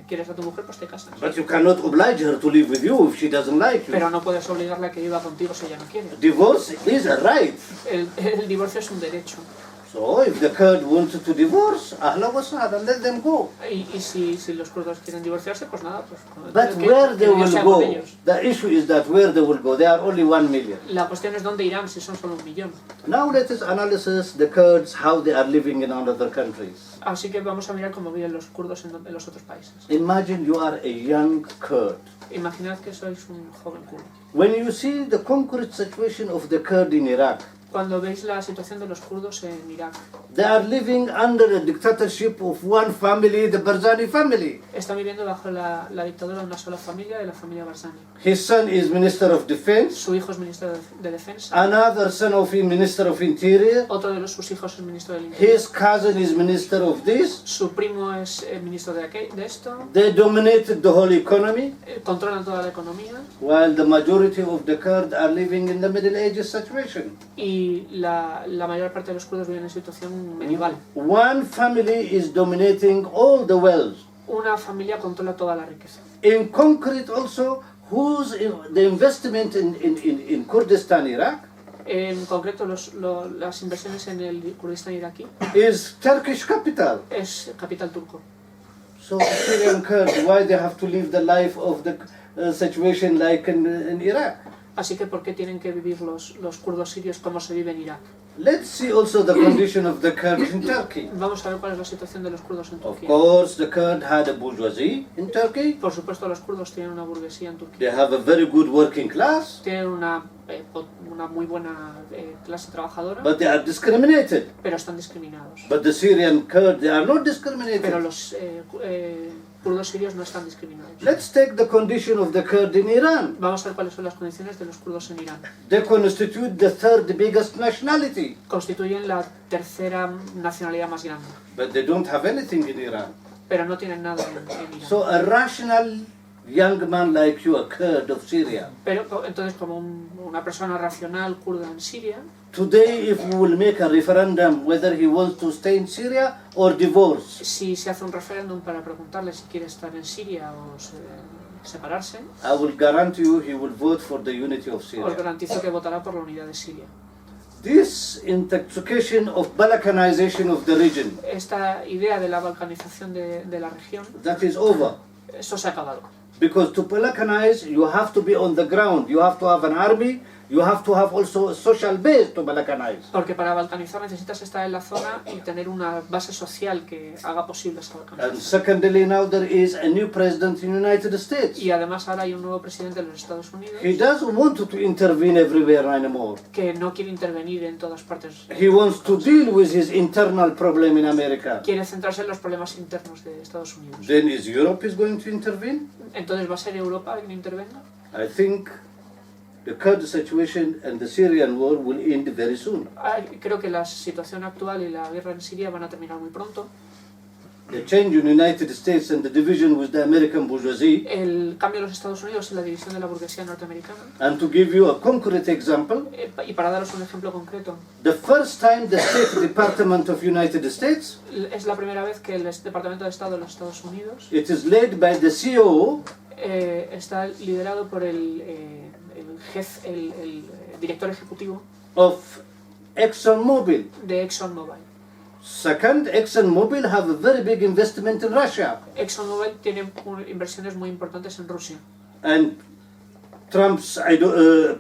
quieres a tu mujer, pues te casas. but you cannot oblige her to live with you if she doesn't like you. Pero no puedes obligarla a que viva contigo si ella no quiere. Divorce is a right. El divorcio es un derecho. So if the Kurd wants to divorce, ahla wa sahlan, let them go. Y si los kurdos quieren divorciarse, pues nada, pues But que- where que they Dios will sea con go, ellos. the issue is that where they will go, they are only 1 million. La cuestión es dónde irán si son solo 1 millón. Now let us analyze the Kurds, how they are living in other countries. Así que vamos a mirar cómo viven los kurdos en los otros países. Imagine you are a young Kurd. Imaginad que sois un joven kurdo. When you see the concrete situation of the Kurd in Iraq, Cuando veis la situación de los kurdos en Irak, they are living under the dictatorship of one family, the Barzani family. están viviendo bajo la dictadura de una sola familia, de la familia Barzani. His son is Minister of Defense, Su hijo es ministro de Defensa, another son of him Minister of Interior, otro de sus hijos es ministro del Interior, his cousin is Minister of this. su primo es ministro de esto, They dominated the whole economy, controlan toda la economía while the majority of the Kurds are living in the Middle Ages situation. y la mayor parte de los kurdos viven en situación medieval. One family is dominating all the wealth. Una familia controla toda la riqueza. In concrete also, the investment in Kurdistan, Iraq, En concreto, las inversiones en el Kurdistán iraquí is Turkish capital. es capital turco. So Syrian Kurds, why they have to live the life of the situation like in Iraq? Así que, ¿por qué tienen que vivir los kurdos sirios como se vive en Irak? Let's see also the condition of the Kurds in Turkey. Vamos a ver cuál es la situación de los kurdos en Of Turquía. course, the Kurds had a bourgeoisie in Turkey. Por supuesto, los kurdos tienen una burguesía en They Turquía. have a very good working class, Tienen una muy buena clase trabajadora, but they are discriminated. pero están discriminados. But the Syrian Kurds, they are not Pero discriminated. los kurdos sirios no están discriminados. Let's take the condition of the Kurds in Iran. Vamos a ver cuáles son las condiciones de los kurdos en Irán. They constitute the third biggest nationality, Constituyen la tercera nacionalidad más grande, but they don't have anything in Iran. pero no tienen nada en Irán. So a rational young man like you, a Kurd of Syria, Pero entonces, como una persona racional kurda en Siria, today if we will make a referendum whether he wants to stay in Syria or divorce, si se hace un referéndum para preguntarle si quiere estar en Siria o separarse, I will guarantee you he will vote for the unity of os Syria. garantizo que votará por la unidad de Siria. This intoxication of Balkanization of the region, Esta idea de la balcanización de la región, that is over. eso se ha acabado. Because to Balkanize, you have to be on the ground. You have to have an army. You have to have also a social base to Balkanize. Porque para balcanizar necesitas estar en la zona y tener una base social que haga posible esa And balcanización. secondly, now there is a new president in the United States. Y además ahora hay un nuevo presidente de los Estados Unidos He doesn't want to intervene everywhere anymore. que no quiere intervenir en todas partes. He wants to deal with his internal problem in America. Quiere centrarse en los problemas internos de Estados Unidos. Then is Europe is going to intervene? Entonces, ¿va a ser Europa quien intervenga? I think the Kurd situation and the Syrian war will end very soon. Creo que la situación actual y la guerra en Siria van a terminar muy pronto. the change in the United States and the division with the American bourgeoisie. El cambio en los Estados Unidos y la división de la burguesía norteamericana. And to give you a concrete example, Y para daros un ejemplo concreto, the first time the State Department of United States, es la primera vez que el Departamento de Estado de los Estados Unidos it is led by the CEO está liderado por el director ejecutivo of ExxonMobil. de ExxonMobil. Second, ExxonMobil have a very big investment in Russia. ExxonMobil tiene inversiones muy importantes en Rusia. And Trump's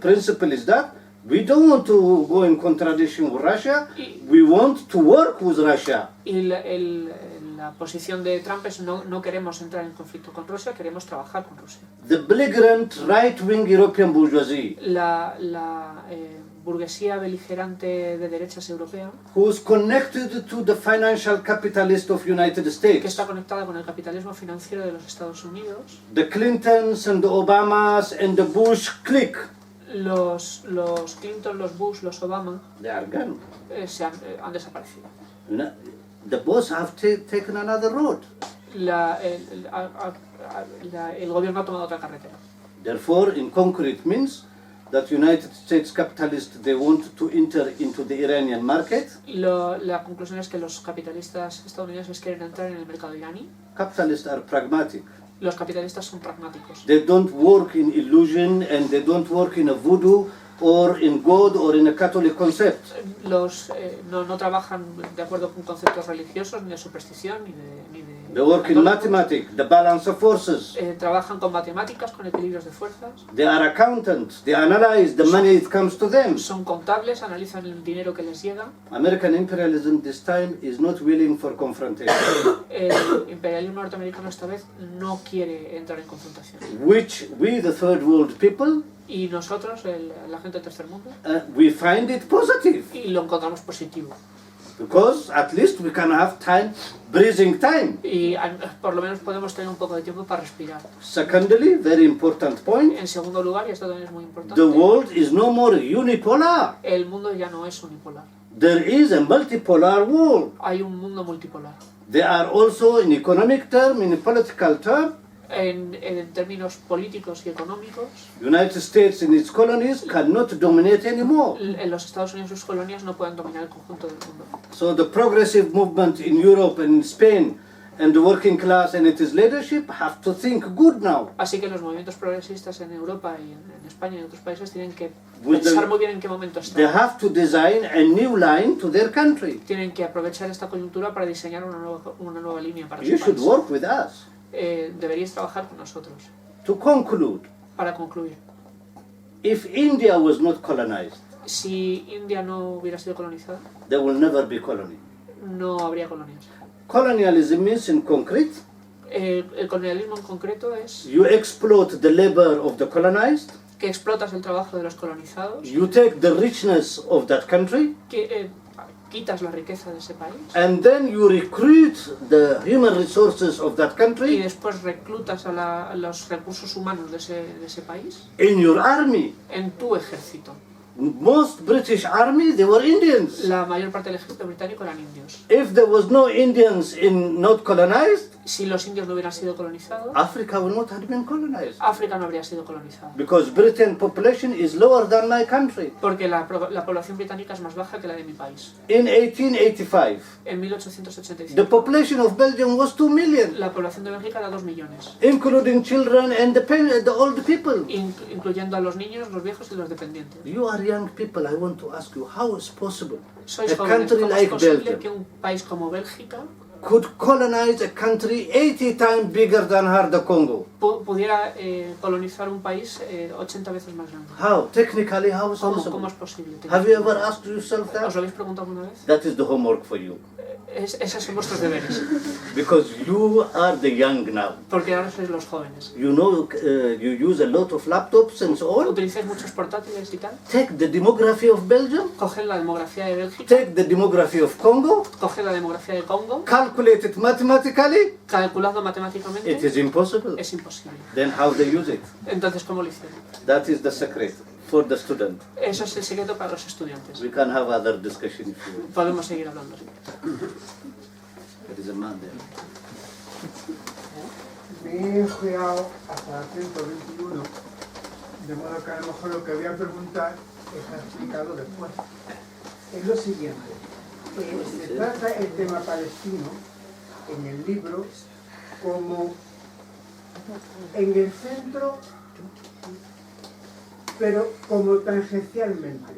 principle is that we don't want to go in contradiction with Russia, we want to work with Russia. Y la posición de Trump es no queremos entrar en conflicto con Rusia, queremos trabajar con Rusia. The belligerent right-wing European bourgeoisie, La burguesía beligerante de derechas europea, who is connected to the financial capitalist of United que States, está conectada con el capitalismo financiero de los Estados Unidos, the Clintons and the Obamas and the Bush clique, los Clinton, los Bush, los Obama they are gone. han desaparecido. The boss have taken another road. El gobierno ha tomado otra carretera. Therefore, in concrete means that United States capitalists, they want to enter into the Iranian market. La conclusión es que los capitalistas estadounidenses quieren entrar en el mercado iraní. Capitalists are pragmatic. Los capitalistas son pragmáticos. They don't work in illusion and they don't work in a voodoo or in God or in a Catholic concept. No trabajan de acuerdo con conceptos religiosos, ni de superstición, ni de They work in mathematics, the balance of forces. Trabajan con matemáticas, con equilibrios de fuerzas. They are accountants. They analyze the money that comes to them. Son contables, analizan el dinero que les llega. American imperialism this time is not willing for confrontation. El imperialismo norteamericano esta vez no quiere entrar en confrontación. Which we, the third world people, Y nosotros, la gente del tercer mundo, we find it positive. y lo encontramos positivo. Because at least we can have time, breathing time. Y por lo menos podemos tener un poco de tiempo para respirar. Secondly, very important point, En segundo lugar, y esto también es muy importante, the world is no more unipolar. el mundo ya no es unipolar. There is a multipolar world. Hay un mundo multipolar. They are also in economic term, in political term. En términos políticos y económicos, United States and its colonies cannot dominate anymore. en los Estados Unidos y sus colonias no pueden dominar el conjunto del mundo. So the progressive movement in Europe and in Spain and the working class and its leadership have to think good now. Así que los movimientos progresistas en Europa y en España y en otros países tienen que With pensar the- muy bien en qué momento They están. have to design a new line to their country. Tienen que aprovechar esta coyuntura para diseñar una nueva línea para su You should país. work with us. Deberíais trabajar con nosotros. To conclude, Para concluir, if India was not colonized, si India no hubiera sido colonizada, there will never be colony. no habría colonias. Colonialism means in concrete, El colonialismo en concreto es you exploit the labor of the colonized, que explotas el trabajo de los colonizados, you take the richness of that country, que quitas la riqueza de ese país and then you recruit the human resources of that y country después reclutas a los recursos humanos de ese país in your army. en tu ejército. Most British army, they were Indians. La mayor parte del ejército británico eran indios. If there was no Indians in not colonized, Si los indios no hubieran sido colonizados, Africa would not have been colonized. África no habría sido colonizada. Because Britain population is lower than my country. Porque la población británica es más baja que la de mi país. In 1885, En the 1885, population of Belgium was 2 million, la población de Bélgica era 2 millones, including children and the old people. incluyendo a los niños, los viejos y los dependientes. You are young people, I want to ask you, how is possible Sois a jóvenes, country ¿cómo es like posible Belgium que un país como Bélgica could colonize a country 80 times bigger than the Congo? pudiera colonizar un país 80 veces más grande? How? Technically, how is ¿Cómo possible? es posible? Have you ever asked yourself ¿Os that? lo habéis preguntado alguna vez? That is the homework for you. Esos son vuestros deberes, Because you are the young now. porque ahora sois los jóvenes. You know, you use a lot of laptops and so on. Utilizáis muchos portátiles y tal. Take the demography of Belgium, Coged la demografía de Bélgica, take the demography of Congo, coged la demografía de Congo, calculate it mathematically. calculando matemáticamente, It is impossible. es imposible. Then how they use it? Entonces, ¿cómo lo hicieron? That is the secret for the student. Eso es el secreto para los estudiantes. We can have other discussion if you want. Podemos seguir hablando. There is a man there. Me he llegado hasta el 121, de modo que a lo mejor lo que voy a preguntar está explicado después. Es lo siguiente, se trata el tema palestino en el libro como en el centro, pero como tangencialmente,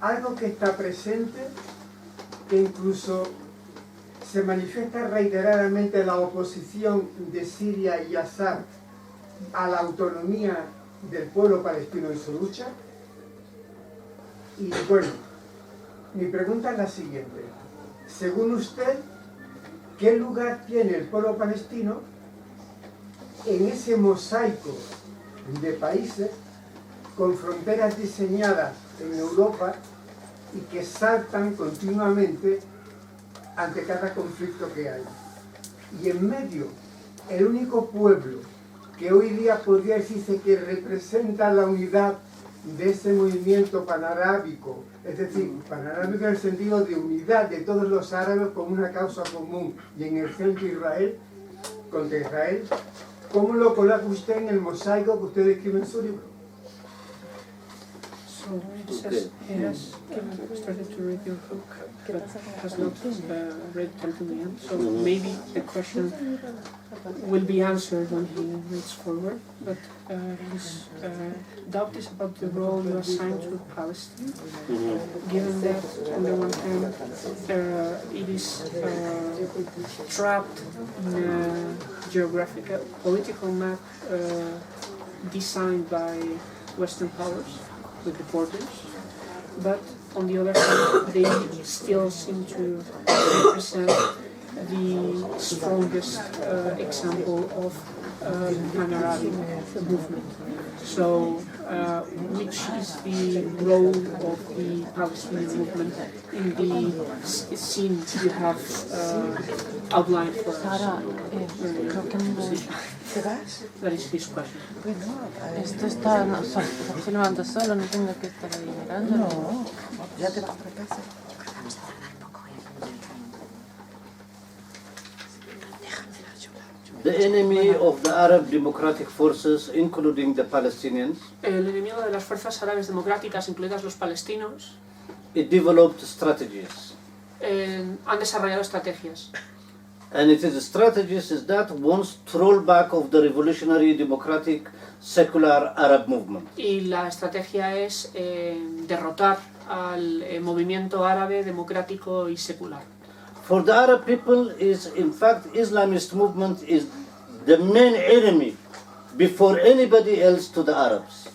algo que está presente, que incluso se manifiesta reiteradamente la oposición de Siria y Assad a la autonomía del pueblo palestino en su lucha. Y bueno, mi pregunta es la siguiente. Según usted, ¿qué lugar tiene el pueblo palestino en ese mosaico de países con fronteras diseñadas en Europa y que saltan continuamente ante cada conflicto que hay? Y en medio, el único pueblo que hoy día podría decirse que representa la unidad de ese movimiento panarábico, es decir, panarábico en el sentido de unidad de todos los árabes con una causa común, y en el centro Israel, contra Israel, ¿cómo lo coloca usted en el mosaico que usted describe en su libro? So it says he has started to read your book, but has not read it until the end. So maybe the question will be answered when he reads forward. But his doubt is about the role you assign to Palestine, given that on the one hand it is trapped in a geographical, political map designed by Western powers with the borders, but on the other hand, they still seem to represent the strongest example of pan-Arabic movement. So, which is the role of the Palestinian movement in the scene you have outlined for us? That is his question. Esto está filmando solo, no tengo que estar ahí mirando. No, ya te vas para casa. The enemy of the Arab democratic forces, including the Palestinians, El enemigo de las fuerzas árabes democráticas, incluidas los palestinos, it developed strategies. han desarrollado estrategias. And it is strategies is that wants to roll back of the revolutionary democratic secular Arab movement. Y la estrategia es derrotar al movimiento árabe democrático y secular. For the Arab people is in fact Islamist movement is the main enemy before anybody else to the Arabs.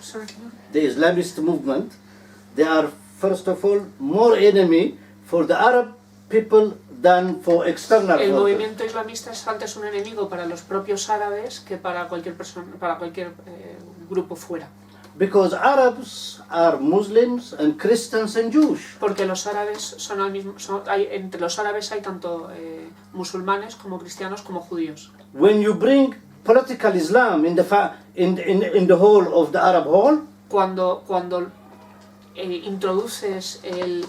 Sorry. The Islamist movement, they are first of all more enemy for the Arab people than for external El forces. movimiento islamista es antes un enemigo para los propios árabes que para cualquier persona, para cualquier grupo fuera. Because Arabs are Muslims and Christians and Jews. Porque los árabes son al mismo, entre los árabes hay tanto musulmanes como cristianos como judíos. When you bring political Islam in the whole of the Arab whole, Cuando introduces el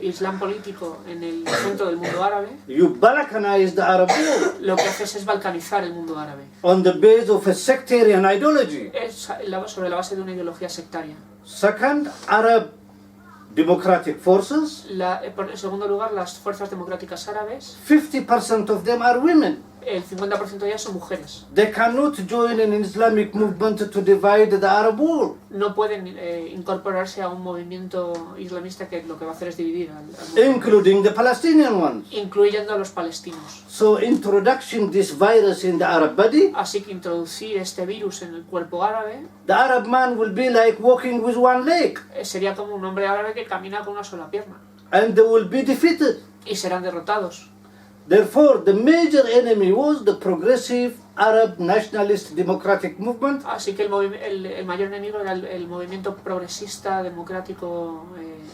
Islam político en el centro del mundo árabe, you balkanize the Arab world lo que haces es balcanizar el mundo árabe. on the base of a sectarian ideology. Es sobre la base de una ideología sectaria. Second, Arab democratic forces, En segundo lugar, las fuerzas democráticas árabes, 50% of them are women. el 50% de ellas son mujeres. They cannot join an Islamic movement to divide the Arab world. No pueden incorporarse a un movimiento islamista que lo que va a hacer es dividir al mundo, Including the Palestinian ones. incluyendo a los palestinos. So introduction this virus in the Arab body, Así que introducir este virus en el cuerpo árabe the Arab man will be like walking with one leg, sería como un hombre árabe que camina con una sola pierna and they will be defeated. y serán derrotados. Therefore, the major enemy was the progressive Arab nationalist democratic movement, Así que el mayor enemigo era el movimiento progresista democrático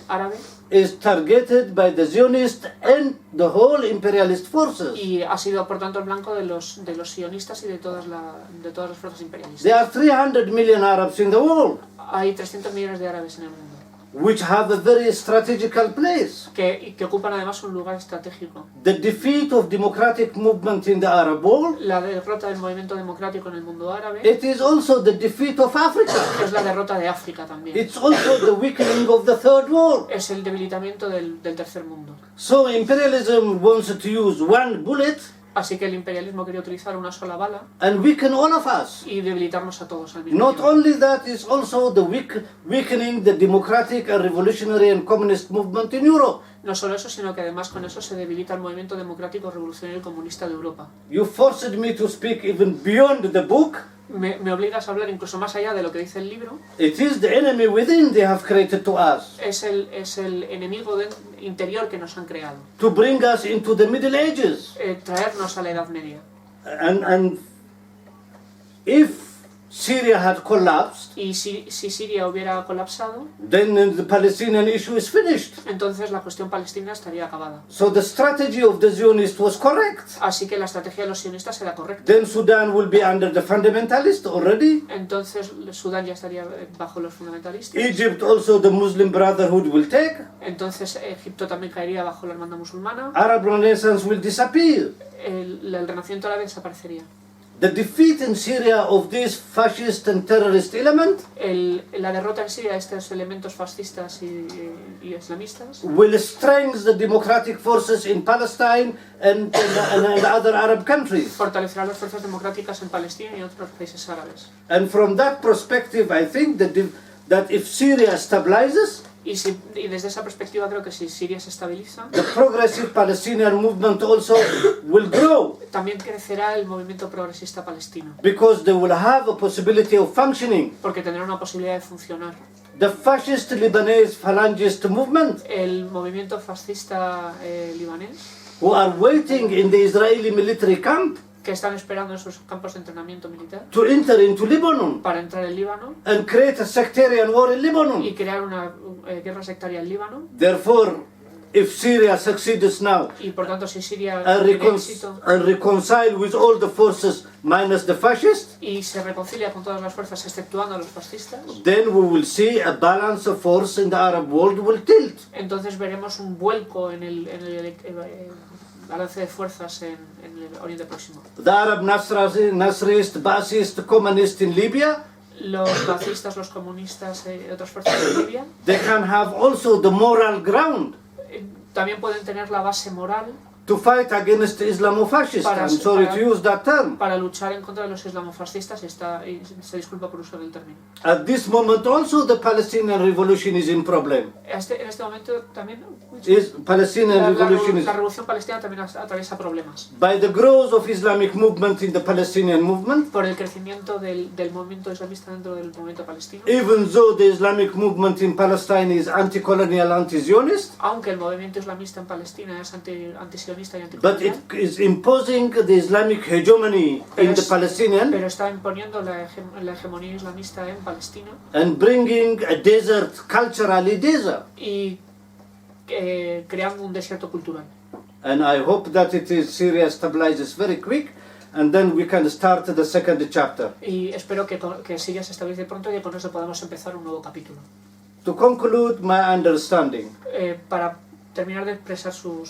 árabe is targeted by the Zionists and the whole imperialist forces. y ha sido por tanto el blanco de los sionistas y de todas las fuerzas imperialistas. There are 300 million Arabs in the world. Hay 300 millones de árabes en el mundo. which have a very strategical place. que ocupan además un lugar estratégico. The defeat of democratic movement in the Arab world, La derrota del movimiento democrático en el mundo árabe it is also the defeat of Africa. es la derrota de África también. It's also the weakening of the third world. Es el debilitamiento del tercer mundo. So imperialism wants to use one bullet Así que el imperialismo quería utilizar una sola bala and weaken all of us. y debilitarnos a todos al mismo Not tiempo. only that, it's also the weakening the democratic and revolutionary and communist movement in Europe. No solo eso, sino que además con eso se debilita el movimiento democrático, revolucionario y comunista de Europa. You forced me to speak even beyond the book. Me obligas a hablar incluso más allá de lo que dice el libro. It is the enemy within they have created to us, Es el enemigo interior que nos han creado. to bring us into the Middle Ages. Traernos a la Edad Media. And if Syria had collapsed, Y si Siria hubiera colapsado, then the Palestinian issue is finished. entonces la cuestión palestina estaría acabada. So the strategy of the Zionists was correct. Así que la estrategia de los sionistas era correcta. Then Sudan will be under the fundamentalist already. Entonces Sudán ya estaría bajo los fundamentalistas. Egypt also the Muslim Brotherhood will take. Entonces Egipto también caería bajo la hermandad musulmana. Arab Renaissance will disappear. El renacimiento árabe desaparecería. The defeat in Syria of this fascist and terrorist element La derrota en Siria de estos elementos fascistas y islamistas will strengthen the democratic forces in Palestine and other Arab countries. fortalecerá las fuerzas democráticas en Palestina y en otros países árabes. And from that perspective, I think that if Syria stabilizes, Y desde esa perspectiva creo que si Siria se estabiliza, the progressive Palestinian movement also will grow, también crecerá el movimiento progresista palestino, because they will have a possibility of functioning. porque tendrá una posibilidad de funcionar. The fascist Lebanese Phalangist movement, El movimiento fascista libanés, who are waiting in the Israeli military camp que están esperando en sus campos de entrenamiento militar to enter into Lebanon para entrar en Líbano and create a sectarian war in Lebanon. y crear una guerra sectaria en Líbano. Therefore, if Syria succeeds now Y por tanto, si Siria and tiene éxito reconcile with all the forces minus the fascists, y se reconcilia con todas las fuerzas exceptuando a los fascistas, then we will see a balance of force in the Arab world will tilt. entonces veremos un vuelco en el balance de fuerzas en el Oriente Próximo. The Arab Nasrist, Ba'athist, communist in Libya, Los nazistas, los comunistas y otras fuerzas de Libia they can have also the moral ground también pueden tener la base moral to fight against Islamofascists. I'm sorry to use that term. para luchar en contra de los islamofascistas y se disculpa por usar el término. At this moment also the Palestinian revolution is in problem. En este momento también Palestinian revolution is la revolución palestina también atraviesa problemas by the growth of Islamic movement in the Palestinian movement. por el crecimiento del movimiento islamista dentro del movimiento palestino. Even though the Islamic movement in Palestine is anti-colonial, anti-Zionist, Aunque el movimiento islamista en Palestina es antisionista y but anticolonial, it is imposing the Islamic hegemony in the Palestinian pero está imponiendo la hegemonía islamista en Palestina and bringing a desert, culturally desert. y creando un desierto cultural. And I hope that Syria stabilizes very quick, and then we can start the second chapter. Y espero que Siria se estabilice pronto y que con eso podamos empezar un nuevo capítulo. To conclude my understanding, Para terminar de expresar su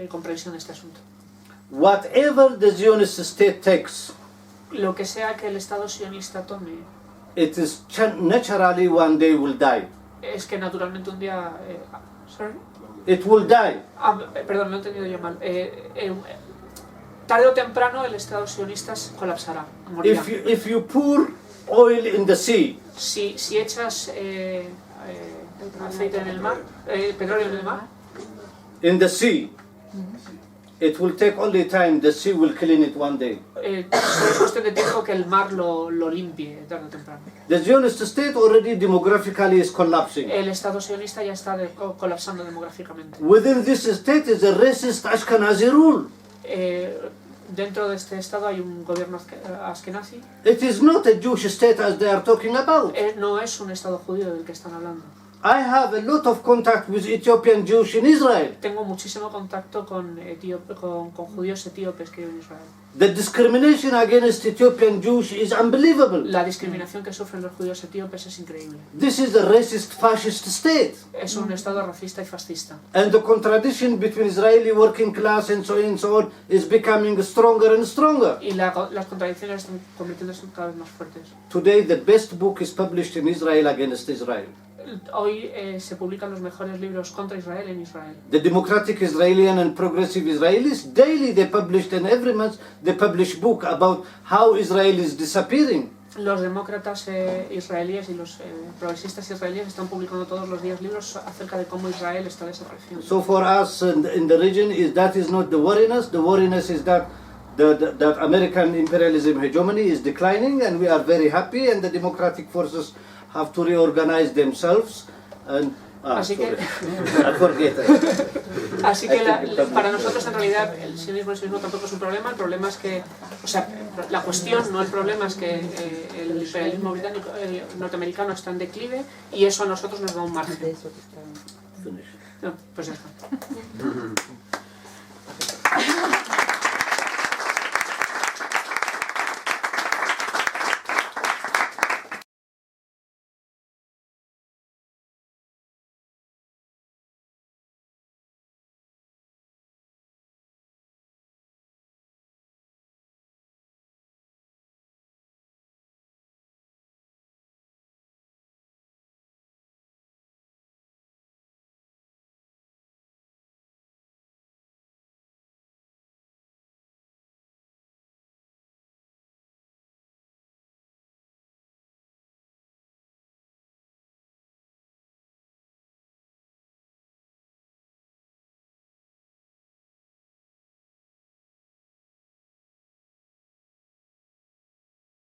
comprensión de este asunto. whatever the Zionist state takes, Lo que sea que el Estado sionista tome, it is naturally one day will die. es que naturalmente un día... sorry? It will die. Perdón, lo he entendido yo mal. Tarde o temprano el Estado sionista colapsará, morirá. If you pour oil in the sea, Si echas aceite en el mar, petróleo en el mar, in the sea, it will take only time. The sea will clean it one day. solo es cuestión de tiempo que el mar lo limpie tarde o temprano. The Zionist state already demographically is collapsing. El Estado sionista ya está colapsando demográficamente. Within this state is a racist Ashkenazi rule. Dentro de este Estado hay un gobierno askenazi. It is not a Jewish state as they are talking about. No es un Estado judío del que están hablando. I have a lot of contact with Ethiopian Jews in Israel. Tengo muchísimo contacto con judíos etíopes que viven en Israel. The discrimination against Ethiopian Jews is unbelievable. La discriminación que sufren los judíos etíopes es increíble. This is a racist, fascist state. Es un estado racista y fascista. And the contradiction between Israeli working class and so on is becoming stronger and stronger. Y las contradicciones están convirtiéndose cada vez más fuertes. Today, the best book is published in Israel against Israel. Hoy se publican los mejores libros contra Israel en Israel. The democratic Israeli and progressive Israelis, daily they published, and every month they publish book about how Israel is disappearing. Los demócratas israelíes y los progresistas israelíes están publicando todos los días libros acerca de cómo Israel está desapareciendo. So for us in the region, that is not the worriness. The worriness is that that American imperialism hegemony is declining, and we are very happy, and the democratic forces have to reorganize themselves. And Así que, I forget. así que para nosotros en realidad el sionismo tampoco es un problema. El problema es que, o sea, la cuestión, no el problema, es que el imperialismo británico, norteamericano está en declive y eso a nosotros nos da un margen. No, pues ya está.